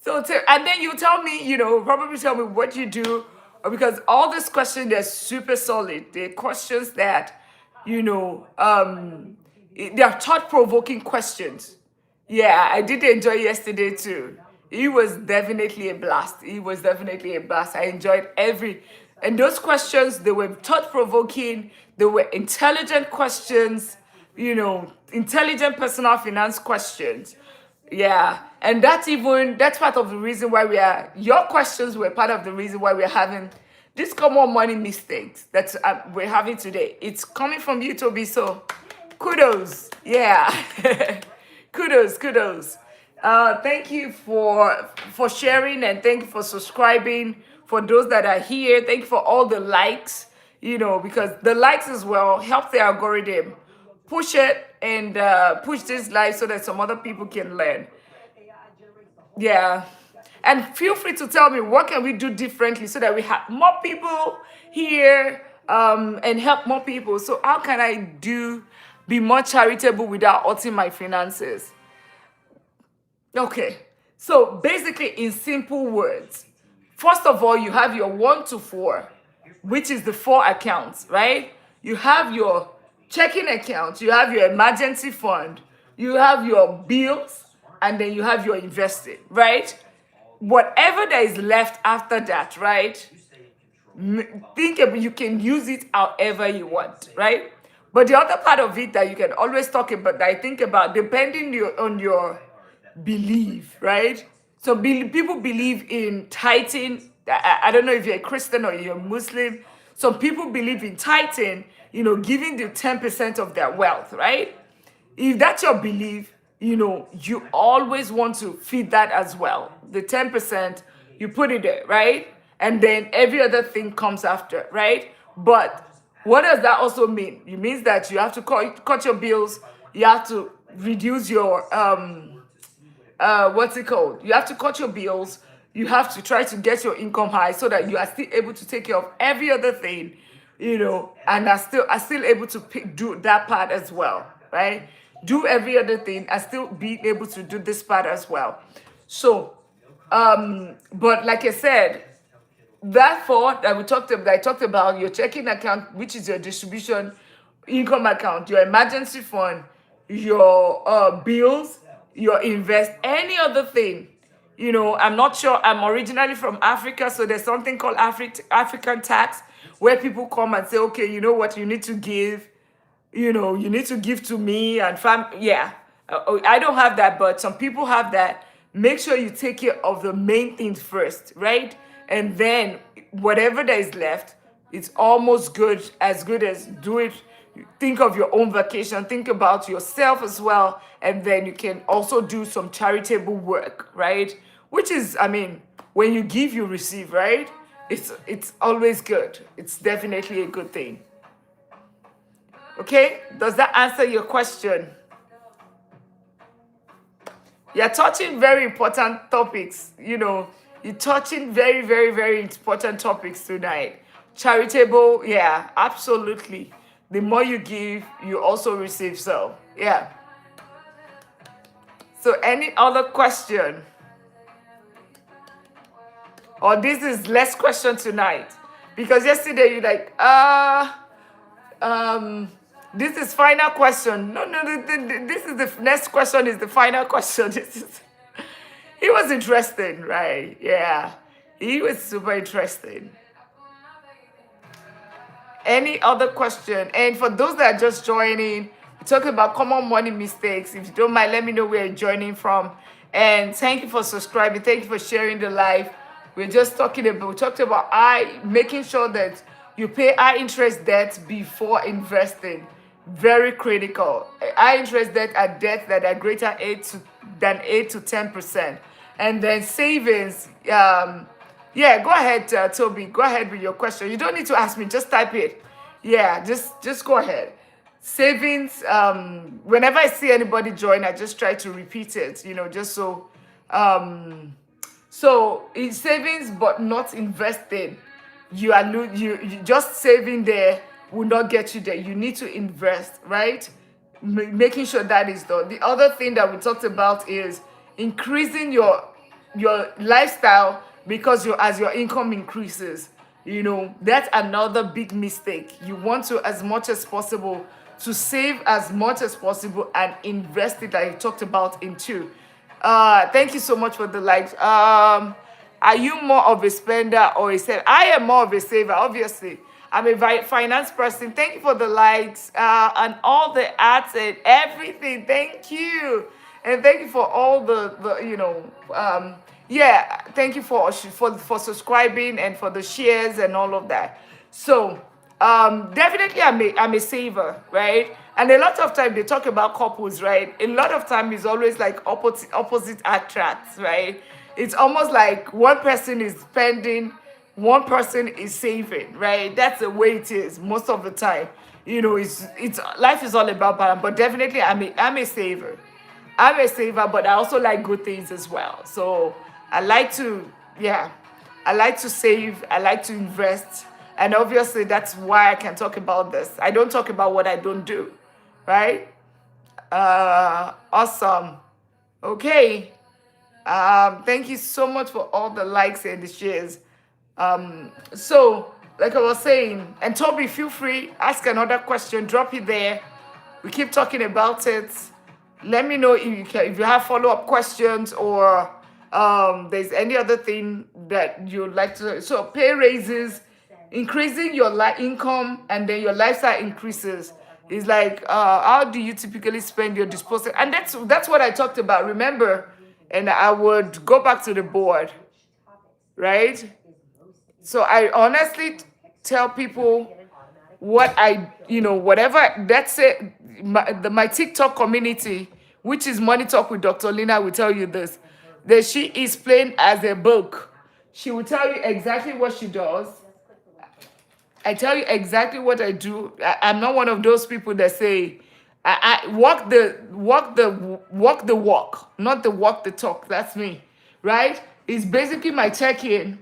And then you tell me, probably tell me what you do, because all these questions, they're super solid. They're questions that, they're thought-provoking questions. Yeah, I did enjoy yesterday too. It was definitely a blast. I enjoyed and those questions, they were thought-provoking, they were intelligent questions, intelligent personal finance questions. Yeah, and that's part of the reason why your questions were part of the reason why we're having these common money mistakes that we're having today. It's coming from you, Toby, so kudos. Yeah. Kudos. Thank you for sharing, and thank you for subscribing. For those that are here, thank you for all the likes, because the likes as well help the algorithm push it and push this live so that some other people can learn. Yeah. And feel free to tell me, what can we do differently so that we have more people here and help more people? So how can I be more charitable without hurting my finances? Okay, so basically, in simple words, first of all, you have your 1 to 4, which is the 4 accounts, right? You have your checking account, you have your emergency fund, you have your bills, and then you have your investing, right? Whatever that is left after that, right? Think about, you can use it however you want, right? But the other part of it that you can always talk about, that I think about, depending on your belief, right? So people believe in tithing. I don't know if you're a Christian or you're a Muslim. Some people believe in tithing, giving the 10% of their wealth, right? If that's your belief, you always want to feed that as well. The 10%, you put it there, right? And then every other thing comes after, right? But what does that also mean? It means that you have to cut your bills. You have to reduce your what's it called? You have to cut your bills. You have to try to get your income high so that you are still able to take care of every other thing, and are still able to do that part as well, right? Do every other thing and still be able to do this part as well. So, but like I said, therefore, that I talked about your checking account, which is your distribution income account, your emergency fund, your bills, your any other thing. I'm not sure. I'm originally from Africa, so there's something called African tax, where people come and say, okay, you know what, you need to give, you need to give to me and yeah. I don't have that, but some people have that. Make sure you take care of the main things first, right? And then whatever that is left, it's almost as good as do it. Think of your own vacation, think about yourself as well, and then you can also do some charitable work, right? Which is, when you give, you receive, right? It's always good. It's definitely a good thing. Okay? Does that answer your question? You're touching very important topics, You're touching very, very, very important topics tonight. Charitable, yeah, absolutely. The more you give, you also receive. So, yeah. So, any other question? Or this is last question tonight? Because yesterday you're like, this is final question. No, this is the next question is the final question. He was interesting, right? Yeah. He was super interesting. Any other question? And for those that are just joining, talking about common money mistakes. If you don't mind, let me know where you're joining from. And thank you for subscribing. Thank you for sharing the live. We talked about making sure that you pay high interest debt before investing. Very critical. High interest debt are debts that are greater than 8 to 10%. And then savings, yeah, go ahead, Toby. Go ahead with your question. You don't need to ask me. Just type it. Yeah, just go ahead. Savings. Whenever I see anybody join, I just try to repeat it. Just so. So in savings, but not investing, you just saving there will not get you there. You need to invest, right? Making sure that is done. The other thing that we talked about is increasing your lifestyle, because as your income increases, that's another big mistake. You want to, as much as possible, to save as much as possible and invest it, like I talked about, into. Thank you so much for the likes. Are you more of a spender or a saver? I am more of a saver, obviously. I'm a finance person. Thank you for the likes and all the ads and everything. Thank you. And thank you for all yeah, thank you for subscribing and for the shares and all of that. So definitely I'm a saver, right? And a lot of time they talk about couples, right? A lot of time is always like opposite attracts, right? It's almost like one person is spending, one person is saving, right? That's the way it is most of the time. It's life is all about balance, but definitely I'm a saver. I'm a saver, but I also like good things as well. So I like to save, I like to invest, and obviously that's why I can talk about this. I don't talk about what I don't do, right? Awesome. Okay. Thank you so much for all the likes and the shares. So like I was saying, and Toby, feel free, ask another question, drop it there. We keep talking about it. Let me know if you have follow-up questions, or there's any other thing that you'd like to. So pay raises, increasing your income, and then your lifestyle increases. Is like, how do you typically spend your disposable? And that's what I talked about. Remember, and I would go back to the board, right? So I honestly tell people what whatever. That's it. My TikTok community, which is Money Talk with Dr. Lina, will tell you this, that she is plain as a book. She will tell you exactly what she does. I tell you exactly what I do. I'm not one of those people that say, I walk the walk, not the walk the talk. That's me, right? It's basically my check-in,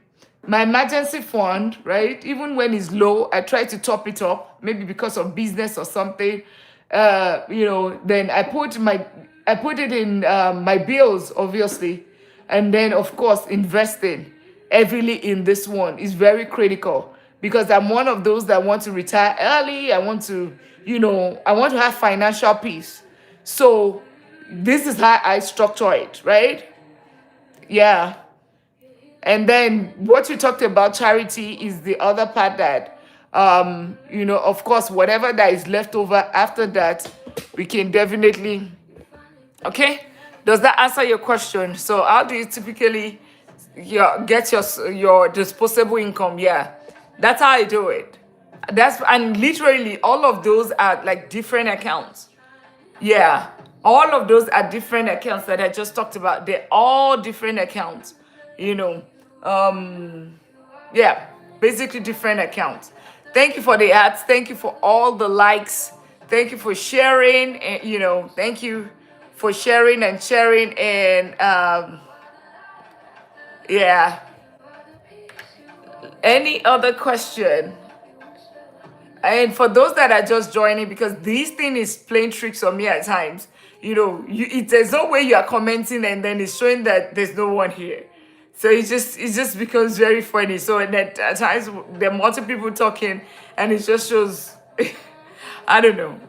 my emergency fund, right? Even when it's low, I try to top it up, maybe because of business or something. Then I put it in my bills, obviously, and then of course investing heavily in this one is very critical, because I'm one of those that want to retire early. I want to have financial peace. So this is how I structure it, right? Yeah. And then what you talked about, charity, is the other part that, of course, whatever that is left over after that, we can definitely, okay? Does that answer your question? So how do you typically get your disposable income? Yeah, that's how I do it. And literally all of those are like different accounts. Yeah, all of those are different accounts that I just talked about. They're all different accounts, yeah, basically different accounts. Thank you for the ads. Thank you for all the likes. Thank you for sharing. And, thank you for sharing and sharing. And yeah. Any other question? And for those that are just joining, because this thing is playing tricks on me at times, there's no way you are commenting and then it's showing that there's no one here. So it just becomes very funny. So at times there are multiple people talking, and it just shows. I don't know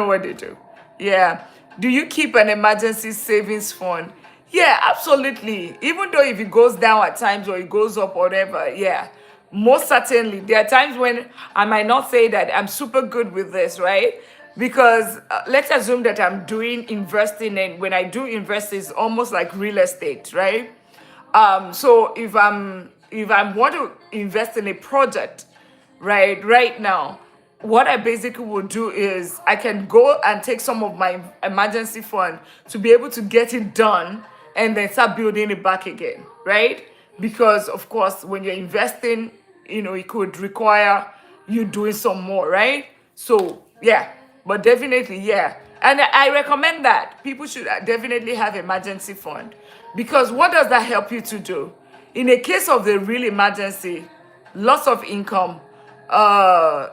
what they do. Yeah. Do you keep an emergency savings fund? Yeah, absolutely. Even though if it goes down at times or it goes up or whatever, yeah. Most certainly. There are times when I might not say that I'm super good with this, right? Because let's assume that I'm doing investing, and when I do invest, it's almost like real estate, right? So if I want to invest in a project, right now, what I basically would do is I can go and take some of my emergency fund to be able to get it done and then start building it back again, right? Because of course, when you're investing, it could require you doing some more, right? So yeah, but definitely, yeah. And I recommend that people should definitely have emergency fund, because what does that help you to do? In a case of the real emergency, loss of income, uh,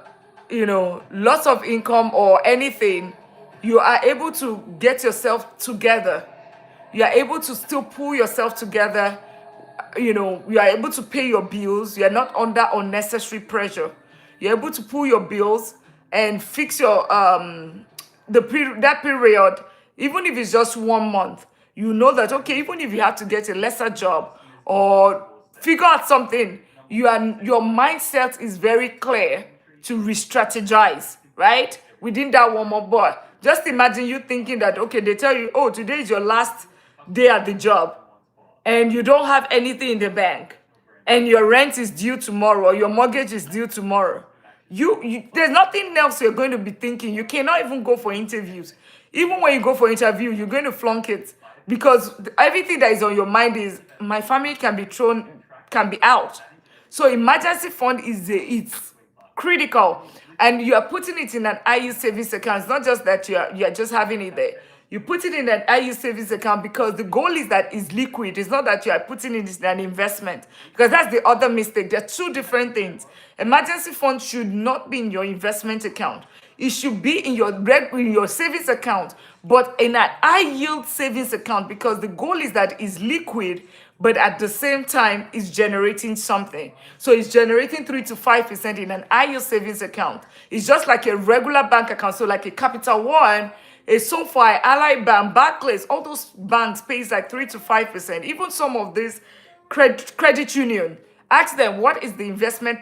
loss of income or anything, you are able to get yourself together. You are able to still pull yourself together. You are able to pay your bills. You're not under unnecessary pressure. You're able to pull your bills and fix your that period. Even if it's just 1 month, you know that, okay, even if you have to get a lesser job or figure out something, your mindset is very clear to re-strategize, right? Within that 1 month. But just imagine you thinking that, okay, they tell you, oh, today is your last day at the job, and you don't have anything in the bank, and your rent is due tomorrow, or your mortgage is due tomorrow. There's nothing else you're going to be thinking. You cannot even go for interviews. Even when you go for interview, you're going to flunk it, because everything that is on your mind is, my family can be out. So emergency fund it's critical, and you are putting it in an IU savings account. It's not just that you are just having it there. You put it in an IU savings account because the goal is that it's liquid. It's not that you are putting it in an investment, because that's the other mistake. They're two different things. Emergency fund should not be in your investment account. It should be in your savings account, but in an high yield savings account, because the goal is that it's liquid, but at the same time it's generating something. So it's generating 3 to 5% in an high yield savings account. It's just like a regular bank account. So like a Capital One, a SoFi, Ally Bank, Barclays, all those banks pays like 3 to 5%. Even some of these credit union, ask them what is the investment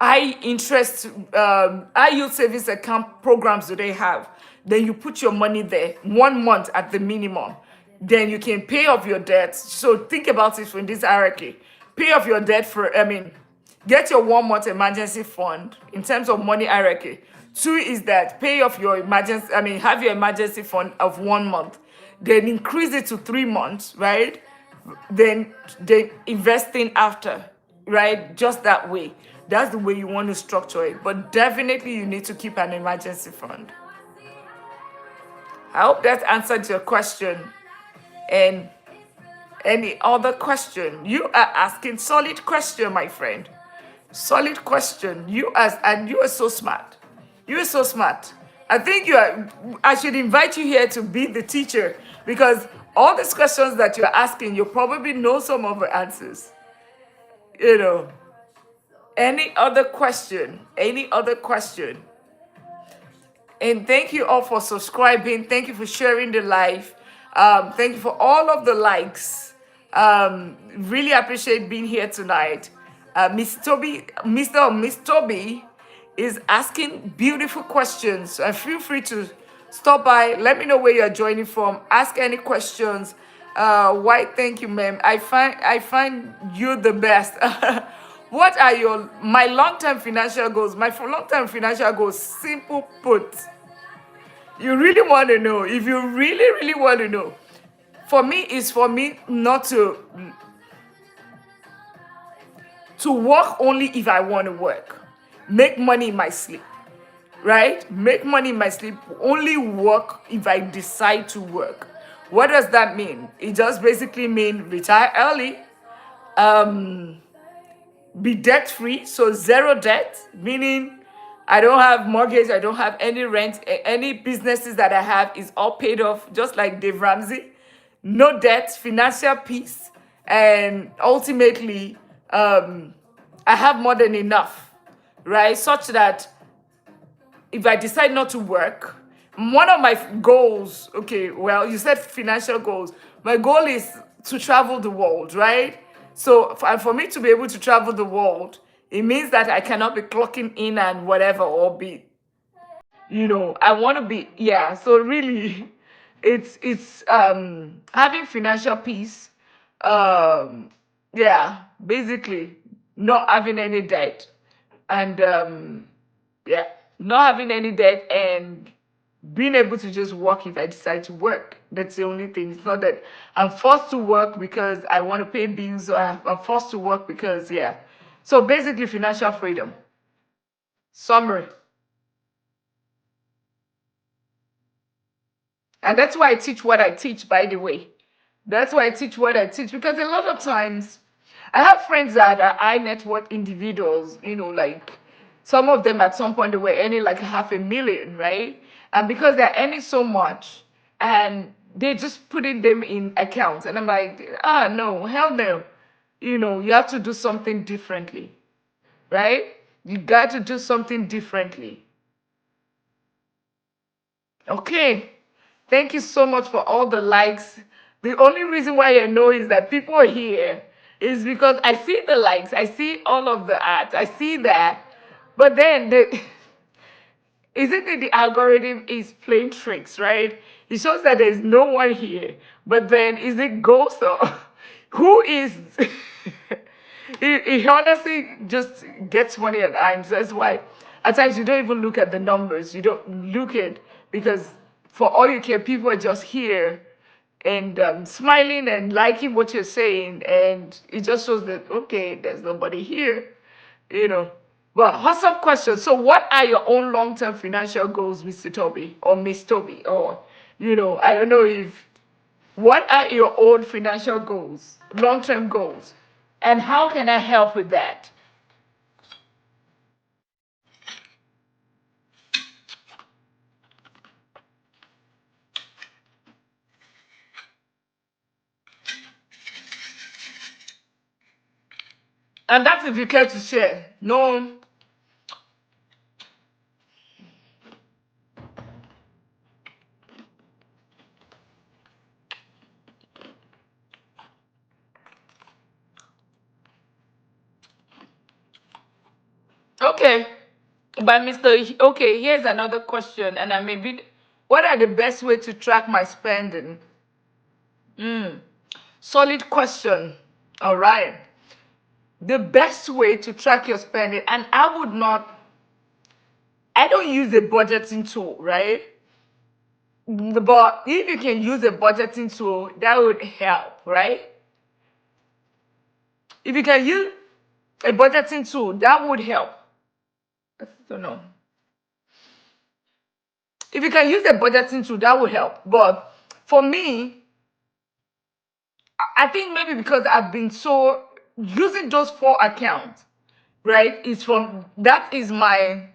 high interest high yield savings account programs do they have. Then you put your money there 1 month at the minimum. Then you can pay off your debt. So think about it from this hierarchy. Pay off your debt get your 1 month emergency fund in terms of money hierarchy. 2 is that pay off your have your emergency fund of 1 month. Then increase it to 3 months, right? Then investing after, right? Just that way. That's the way you want to structure it. But definitely you need to keep an emergency fund. I hope that answered your question. And any other question? You are asking solid question, my friend. Solid question. You are so smart. You are so smart. I think I should invite you here to be the teacher, because all these questions that you're asking, you probably know some of the answers. Any other question? Any other question? And thank you all for subscribing. Thank you for sharing the live. Thank you for all of the likes. Really appreciate being here tonight. Miss Toby is asking beautiful questions. And feel free to stop by. Let me know where you're joining from. Ask any questions. Why? Thank you, ma'am. I find you the best. What are my long-term financial goals? My long-term financial goals, simple put. You really want to know. If you really, really want to know, for me not to work only if I want to work. Make money in my sleep, right? Make money in my sleep. Only work if I decide to work. What does that mean? It just basically means retire early, be debt free, so zero debt, meaning I don't have mortgage, I don't have any rent, any businesses that I have is all paid off, just like Dave Ramsey. No debt, financial peace, and ultimately, I have more than enough, right? Such that if I decide not to work, one of my goals, okay, well, you said financial goals. My goal is to travel the world, right? So for me to be able to travel the world, it means that I cannot be clocking in and whatever, or be I want to be, yeah. So really, it's having financial peace. Um, yeah, basically not having any debt, and yeah, not having any debt, and being able to just work if I decide to work. That's the only thing. It's not that I'm forced to work because I want to pay bills, or I'm forced to work because, yeah. So basically, financial freedom. Summary. And that's why I teach what I teach, by the way. That's why I teach what I teach, because a lot of times I have friends that are high net worth individuals, like some of them at some point they were earning like 500,000, right? And because they're earning so much and they just putting them in accounts. And I'm like, no, hell no. You have to do something differently, right? You got to do something differently. Okay. Thank you so much for all the likes. The only reason why I know is that people are here is because I see the likes, I see all of the ads, I see that. But then is it that the algorithm is playing tricks, right? It shows that there's no one here. But then is it ghost or who is it honestly just gets money at times. That's why at times you don't even look at the numbers. You don't look at because for all you care, people are just here and smiling and liking what you're saying, and it just shows that okay, there's nobody here, you know. But awesome question. So, what are your own long-term financial goals, Mr. Toby or Miss Toby, or I don't know if what are your own financial goals, long-term goals, and how can I help with that? And that's if you care to share. No. Okay. But okay, here's another question, and I may be, what are the best way to track my spending? Solid question. All right. The best way to track your spending, and I don't use a budgeting tool, right? But if you can use a budgeting tool, that would help, right? If you can use a budgeting tool, that would help. I don't know. If you can use a budgeting tool, that would help. But for me, I think maybe because I've been so using those four accounts, right? Is from that is my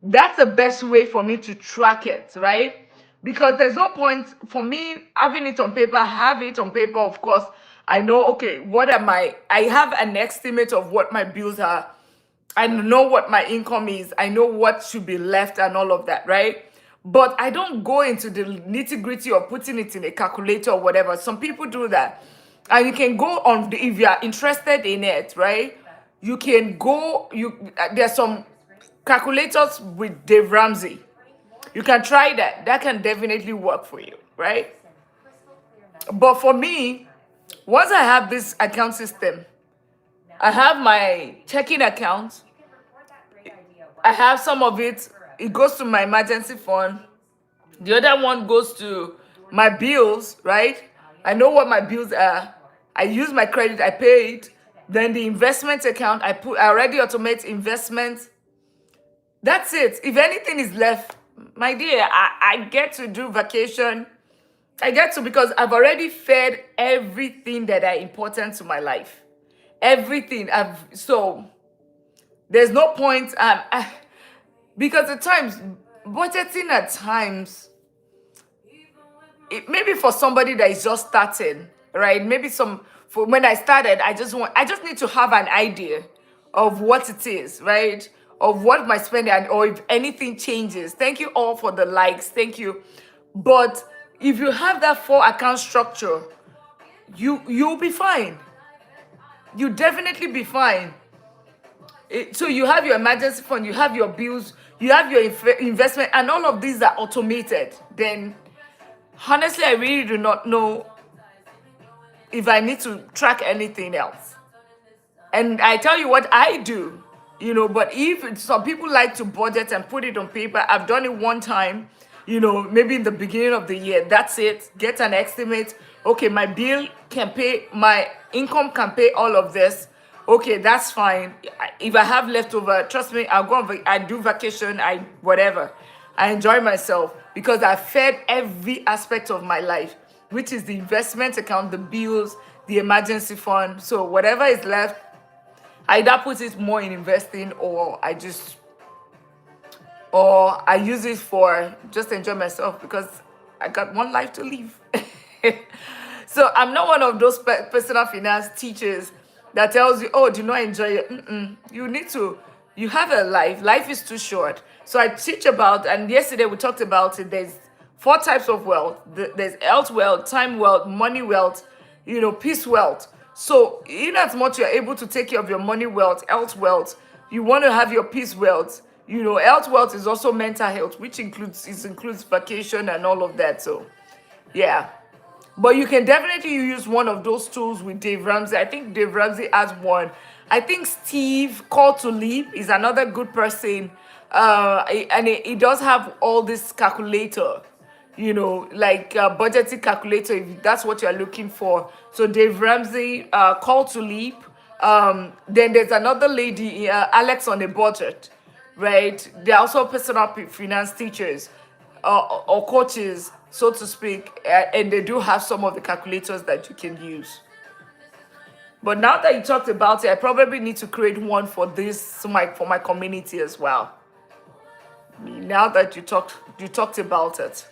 that's the best way for me to track it, right? Because there's no point for me having it on paper. I have it on paper, of course. I know, okay, I have an estimate of what my bills are. I know what my income is. I know what should be left and all of that, right? But I don't go into the nitty gritty of putting it in a calculator or whatever. Some people do that. And you can go on, if you are interested in it, right? You can go, there's some calculators with Dave Ramsey. You can try that. That can definitely work for you, right? But for me, once I have this account system, I have my checking account. I have some of it. It goes to my emergency fund. The other one goes to my bills, right? I know what my bills are. I use my credit, I pay it. Then the investment account, I already automate investments. That's it. If anything is left, my dear, I get to do vacation. I get to because I've already fed everything that are important to my life. Everything. So there's no point. Because at times, budgeting at times, maybe for somebody that is just starting, right? Maybe for when I started, I just need to have an idea of what it is, right? Of what my spending or if anything changes. Thank you all for the likes. Thank you. But if you have that four account structure, you'll be fine. You definitely be fine. So you have your emergency fund, you have your bills, you have your investment, and all of these are automated. Then honestly, I really do not know if I need to track anything else. And I tell you what I do, but if some people like to budget and put it on paper, I've done it one time, maybe in the beginning of the year. That's it. Get an estimate. Okay, my bill can pay, my income can pay all of this. Okay, that's fine. If I have leftover, trust me, I'll go on, I do vacation, whatever. I enjoy myself because I fed every aspect of my life, which is the investment account, the bills, the emergency fund. So whatever is left, I either put it more in investing, or I use it for just enjoy myself because I got one life to live. So I'm not one of those personal finance teachers that tells you, oh, do not enjoy it. You have a life. Life is too short. So I teach about, and yesterday we talked about it, there's 4 types of wealth. There's health wealth, time wealth, money wealth, peace wealth. So in as much you're able to take care of your money wealth, health wealth, you want to have your peace wealth. Health wealth is also mental health, which includes vacation and all of that. So yeah. But you can definitely use one of those tools with Dave Ramsey. I think Dave Ramsey has one. I think Steve Call to Leap is another good person. And it does have all this calculator, like budgeting calculator, if that's what you're looking for. So Dave Ramsey, Call to Leap. Then there's another lady, Alex on a Budget, right? They're also personal finance teachers or coaches, so to speak, and they do have some of the calculators that you can use. But now that you talked about it, I probably need to create one for for my community as well. Now that you talked about it.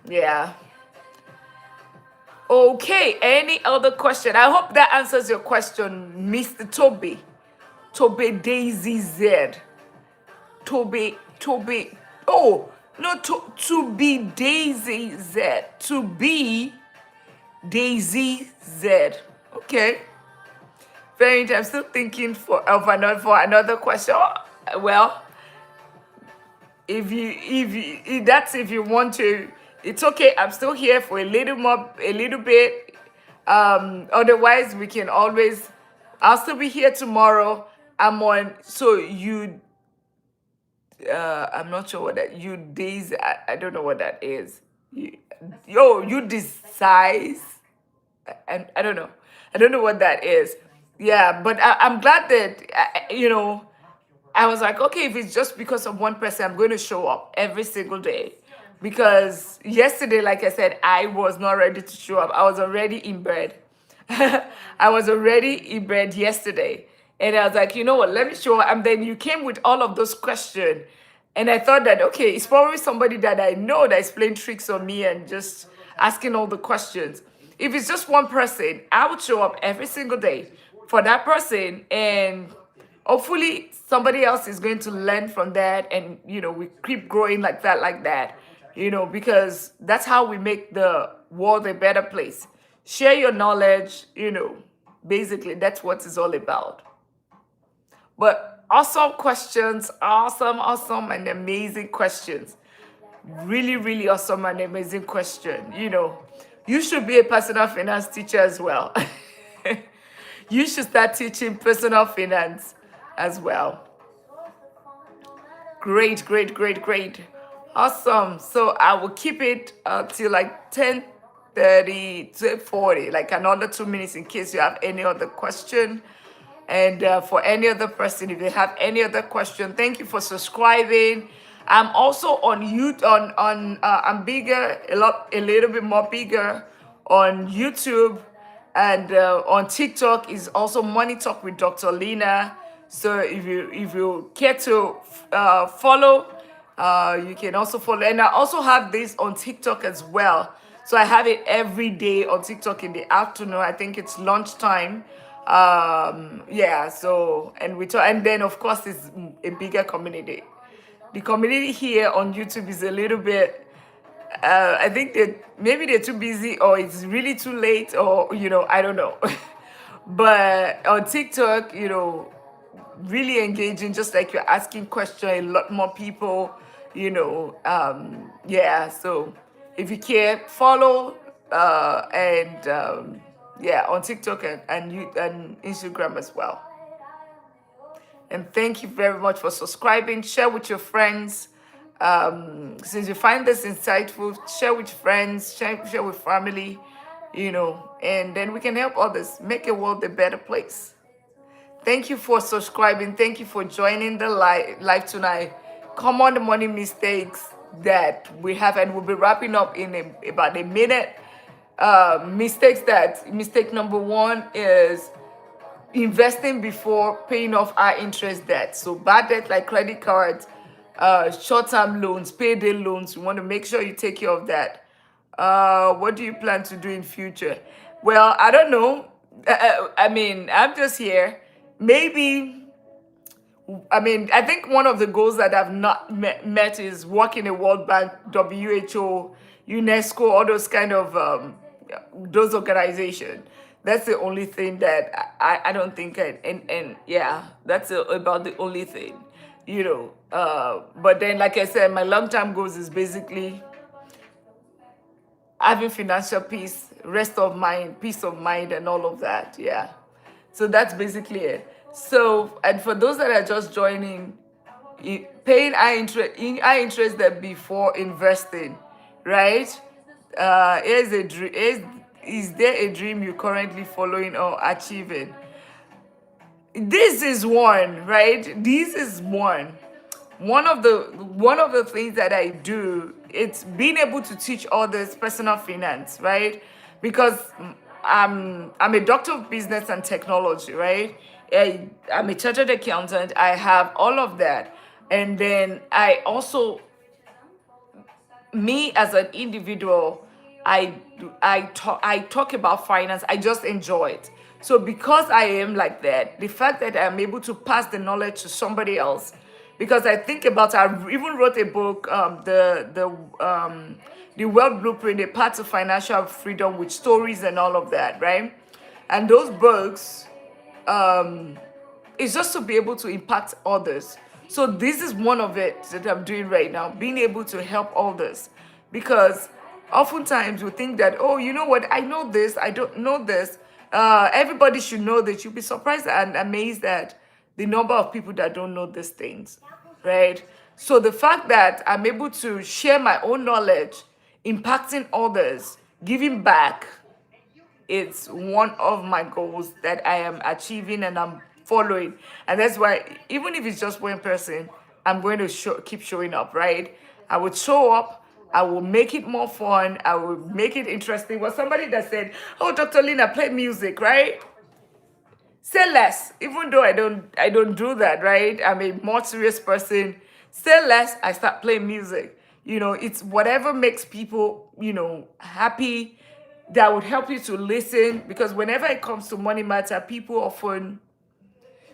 Yeah. Okay, any other question? I hope that answers your question, Mr. Toby. Toby Daisy Z. Toby. Oh, no, to be Daisy Z. To be Daisy Z. Okay. Very interesting. I'm still thinking for another question. Well, if you want to, it's okay. I'm still here for a little bit. Otherwise we can always, I'll still be here tomorrow. I'm on, so I'm not sure what that, I don't know what that is. You decide. And I don't know. I don't know what that is. Yeah, but I'm glad that, I was like, okay, if it's just because of one person, I'm going to show up every single day. Because yesterday, like I said, I was not ready to show up. I was already in bed. I was already in bed yesterday. And I was like, you know what, let me show up. And then you came with all of those questions. And I thought that, okay, it's probably somebody that I know that is playing tricks on me and just asking all the questions. If it's just one person, I would show up every single day for that person, and hopefully somebody else is going to learn from that, and we keep growing like that, because that's how we make the world a better place. Share your knowledge, basically that's what it's all about. But awesome questions, awesome and amazing questions. Really, really awesome and amazing question. You should be a personal finance teacher as well. You should start teaching personal finance as well. Great. Awesome. So I will keep it till like 10:30 to 40, like another 2 minutes in case you have any other question. And for any other person, if they have any other question, thank you for subscribing. I'm also on YouTube. I'm bigger, a little bit more bigger on YouTube, and on TikTok is also Money Talk with Dr. Lina. So if you care to follow, you can also follow. And I also have this on TikTok as well. So I have it every day on TikTok in the afternoon. I think it's lunchtime. Yeah. So and then of course it's a bigger community. The community here on YouTube is a little bit, I think maybe they're too busy, or it's really too late, or I don't know. But on TikTok, really engaging, just like you're asking questions, a lot more people, yeah. So if you care, follow, and yeah, on TikTok and Instagram as well. And thank you very much for subscribing. Share with your friends. Since you find this insightful, share with friends, share with family, and then we can help others make a world a better place. Thank you for subscribing. Thank you for joining the live tonight. Come on, the money mistakes that we have, and we'll be wrapping up in about a minute. Mistake number one is investing before paying off our interest debt. So bad debt like credit cards, short-term loans, payday loans. You want to make sure you take care of that. What do you plan to do in future? Well, I don't know. I mean, I'm just here. Maybe, I think one of the goals that I've not met is work in a World Bank, WHO, UNESCO, all those kind of those organizations. That's the only thing that I don't think, and yeah, that's about the only thing, But then, like I said, my long-term goals is basically having financial peace, rest of mind, peace of mind, and all of that. Yeah. So that's basically it. So, and for those that are just joining, paying high interest that before investing, right? Here's a dream. Is there a dream you're currently following or achieving? This is one, right? This is one. One of the things that I do, it's being able to teach others personal finance, right? Because I'm a doctor of business and technology, right? I'm a chartered accountant. I have all of that, and then I also, me as an individual, I talk about finance. I just enjoy it. So because I am like that, the fact that I'm able to pass the knowledge to somebody else, because I think about, I even wrote a book, the Wealth Blueprint, a path to financial freedom with stories and all of that, right? And those books, it's just to be able to impact others. So this is one of it that I'm doing right now, being able to help others. Because oftentimes we think that, oh, you know what, I know this, I don't know this. Everybody should know that. You'll be surprised and amazed at the number of people that don't know these things, right? So the fact that I'm able to share my own knowledge, impacting others, giving back, it's one of my goals that I am achieving and I'm following. And that's why, even if it's just one person, I'm going to keep showing up, right? I would show up. I will make it more fun. I will make it interesting. Was somebody that said, "Oh, Dr. Lina, play music," right? Say less, even though I don't do that, right? I'm a more serious person. Say less, I start playing music. It's whatever makes people, happy, that would help you to listen. Because whenever it comes to money matter, people often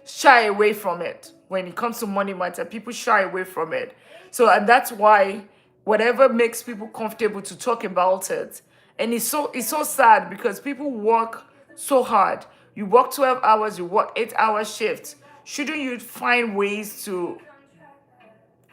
shy away from it. When it comes to money matter, people shy away from it. So, and that's why whatever makes people comfortable to talk about it. And it's so sad because people work so hard. You work 12 hours, you work 8-hour shifts. Shouldn't you find ways to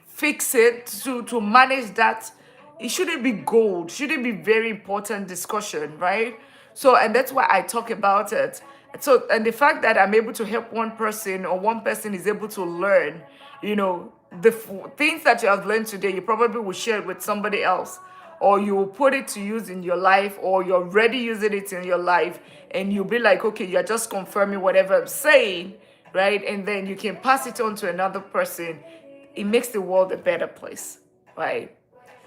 fix it, to manage that? It shouldn't be gold, shouldn't be very important discussion, right? So, and that's why I talk about it. So, and the fact that I'm able to help one person, or one person is able to learn, the things that you have learned today, you probably will share it with somebody else, or you will put it to use in your life, or you're already using it in your life, and you'll be like, okay, you're just confirming whatever I'm saying, right? And then you can pass it on to another person. It makes the world a better place, right?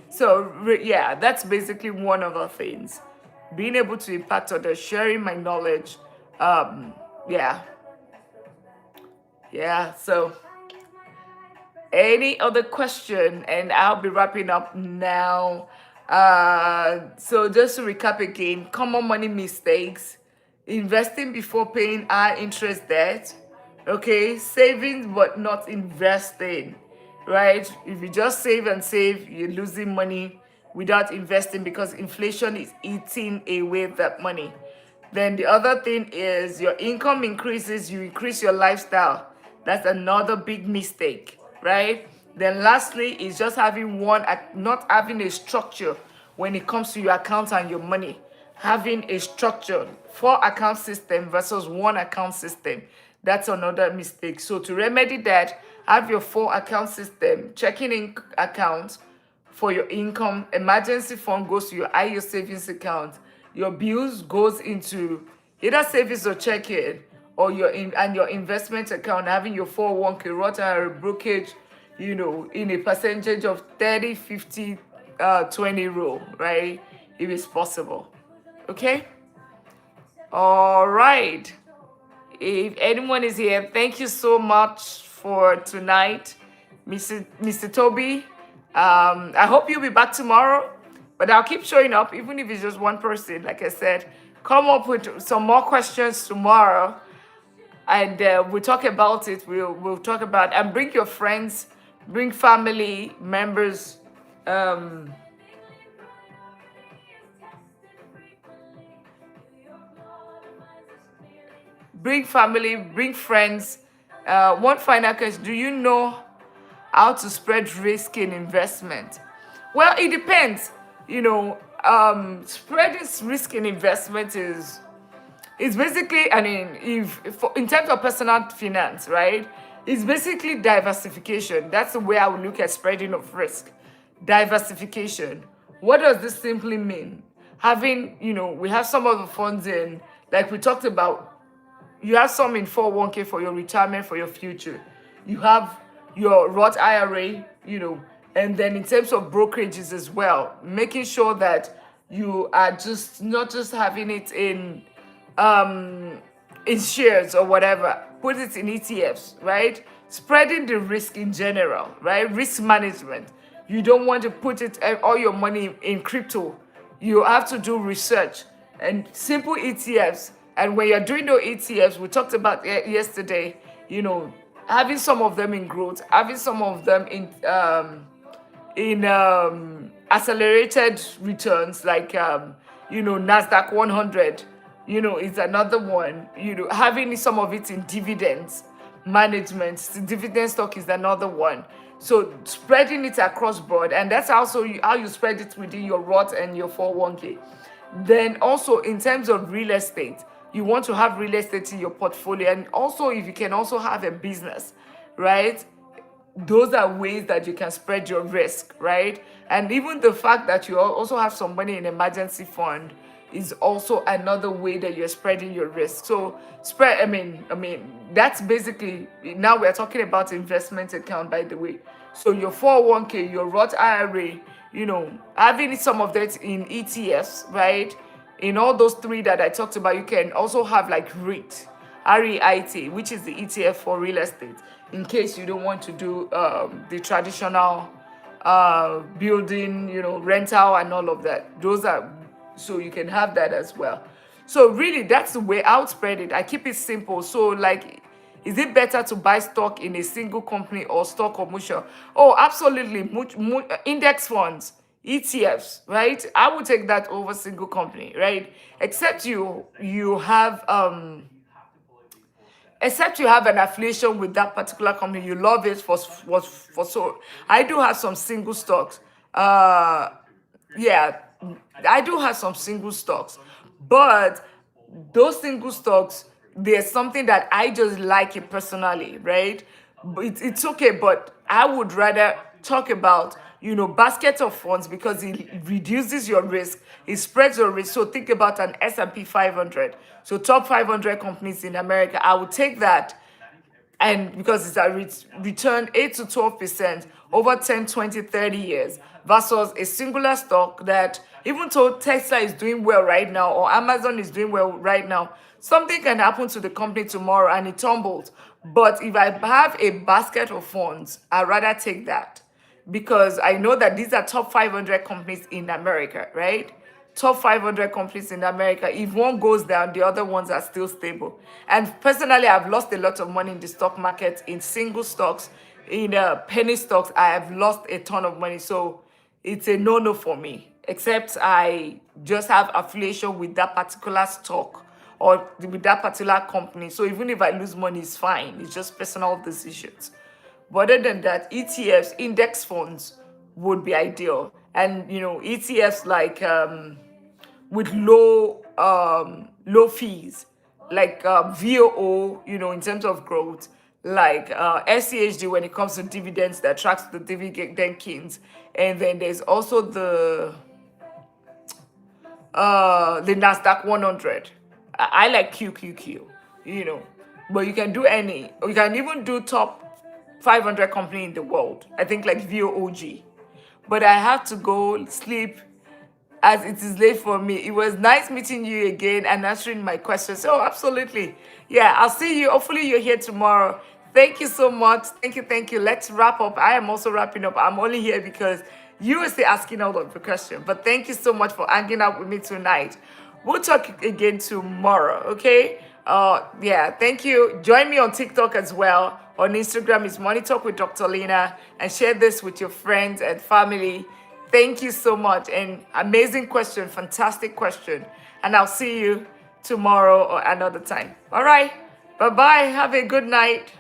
So yeah, that's basically one of the things. Being able to impact others, sharing my knowledge. Yeah. So any other question? And I'll be wrapping up now. So just to recap again, common money mistakes: investing before paying high interest debt. Okay, saving but not investing, right? If you just save and save, you're losing money without investing, because inflation is eating away that money. Then the other thing is, your income increases, you increase your lifestyle. That's another big mistake, right? Then lastly is just having not having a structure when it comes to your account and your money. Having a structure, 4 account system versus 1 account system. That's another mistake. So to remedy that, have your 4 account system, checking in account for your income, emergency fund goes to your IO savings account, your bills goes into either savings or checking, or your investment account, having your 401k, Roth IRA, brokerage, in a percentage of 30, 50, 20 rule, right? If it's possible. Okay? All right. If anyone is here, thank you so much for tonight, Mr. Toby. I hope you'll be back tomorrow, but I'll keep showing up, even if it's just one person. Like I said, come up with some more questions tomorrow, and we'll talk about it. We'll talk about, and bring your friends, bring family members. Bring family, bring friends. One final question: do you know how to spread risk in investment? Well, it depends. Spreading risk in investment is it's basically, I mean, in terms of personal finance, right? It's basically diversification. That's the way I would look at spreading of risk. Diversification. What does this simply mean? Having, we have some of the funds in, like we talked about, you have some in 401k for your retirement, for your future. You have your Roth IRA, and then in terms of brokerages as well, making sure that you are just not just having it in shares or whatever, put it in ETFs, right? Spreading the risk in general, right? Risk management. You don't want to put all your money in crypto. You have to do research and simple ETFs. And when you're doing those ETFs, we talked about yesterday, having some of them in growth, having some of them in accelerated returns, like Nasdaq 100, is another one. Having some of it in dividends management, dividend stock is another one. So spreading it across board, and that's also how you spread it within your Roth and your 401k. Then also in terms of real estate, you want to have real estate in your portfolio, and also if you can also have a business, right? Those are ways that you can spread your risk, right? And even the fact that you also have some money in emergency fund is also another way that you're spreading your risk. So I mean, that's basically, now we're talking about investment account, by the way. So your 401k, your Roth IRA, having some of that in ETFs, right? In all those 3 that I talked about, you can also have like REIT, REIT, which is the ETF for real estate, in case you don't want to do the traditional building, rental and all of that. Those are, so you can have that as well. So really, that's the way I would spread it. I keep it simple. So like, is it better to buy stock in a single company or stock or mutual? Oh, absolutely. Index funds, ETFs, right? I would take that over single company, right? Except you have an affiliation with that particular company, you love it for so. I do have some single stocks. Yeah, I do have some single stocks, but those single stocks, there's something that I just like it personally, right? But it's okay, but I would rather talk about, basket of funds, because it reduces your risk, it spreads your risk. So think about an S&P 500. So top 500 companies in America, I would take that, and because it's a return 8 to 12% over 10, 20, 30 years, versus a singular stock that, even though Tesla is doing well right now or Amazon is doing well right now, something can happen to the company tomorrow and it tumbles. But if I have a basket of funds, I'd rather take that, because I know that these are top 500 companies in America, right? Top 500 companies in America. If one goes down, the other ones are still stable. And personally, I've lost a lot of money in the stock market, in single stocks, in penny stocks. I have lost a ton of money. So it's a no-no for me, except I just have affiliation with that particular stock or with that particular company. So even if I lose money, it's fine. It's just personal decisions. But other than that, ETFs, index funds would be ideal. And ETFs like with low fees, like VOO, in terms of growth, like SCHD when it comes to dividends that tracks the dividend kings. And then there's also the Nasdaq 100. I like QQQ, but you can do any. You can even do top 500 company in the world. I think like VOOG. But I have to go sleep as it is late for me. It was nice meeting you again and answering my questions. Oh, absolutely. Yeah, I'll see you. Hopefully you're here tomorrow. Thank you so much. Thank you, thank you. Let's wrap up. I am also wrapping up. I'm only here because you were still asking all of the questions. But thank you so much for hanging out with me tonight. We'll talk again tomorrow, okay? Yeah, thank you. Join me on TikTok as well. On Instagram is Money Talk with Dr. Lina, and share this with your friends and family. Thank you so much. And amazing question, fantastic question. And I'll see you tomorrow or another time. All right. Bye-bye. Have a good night.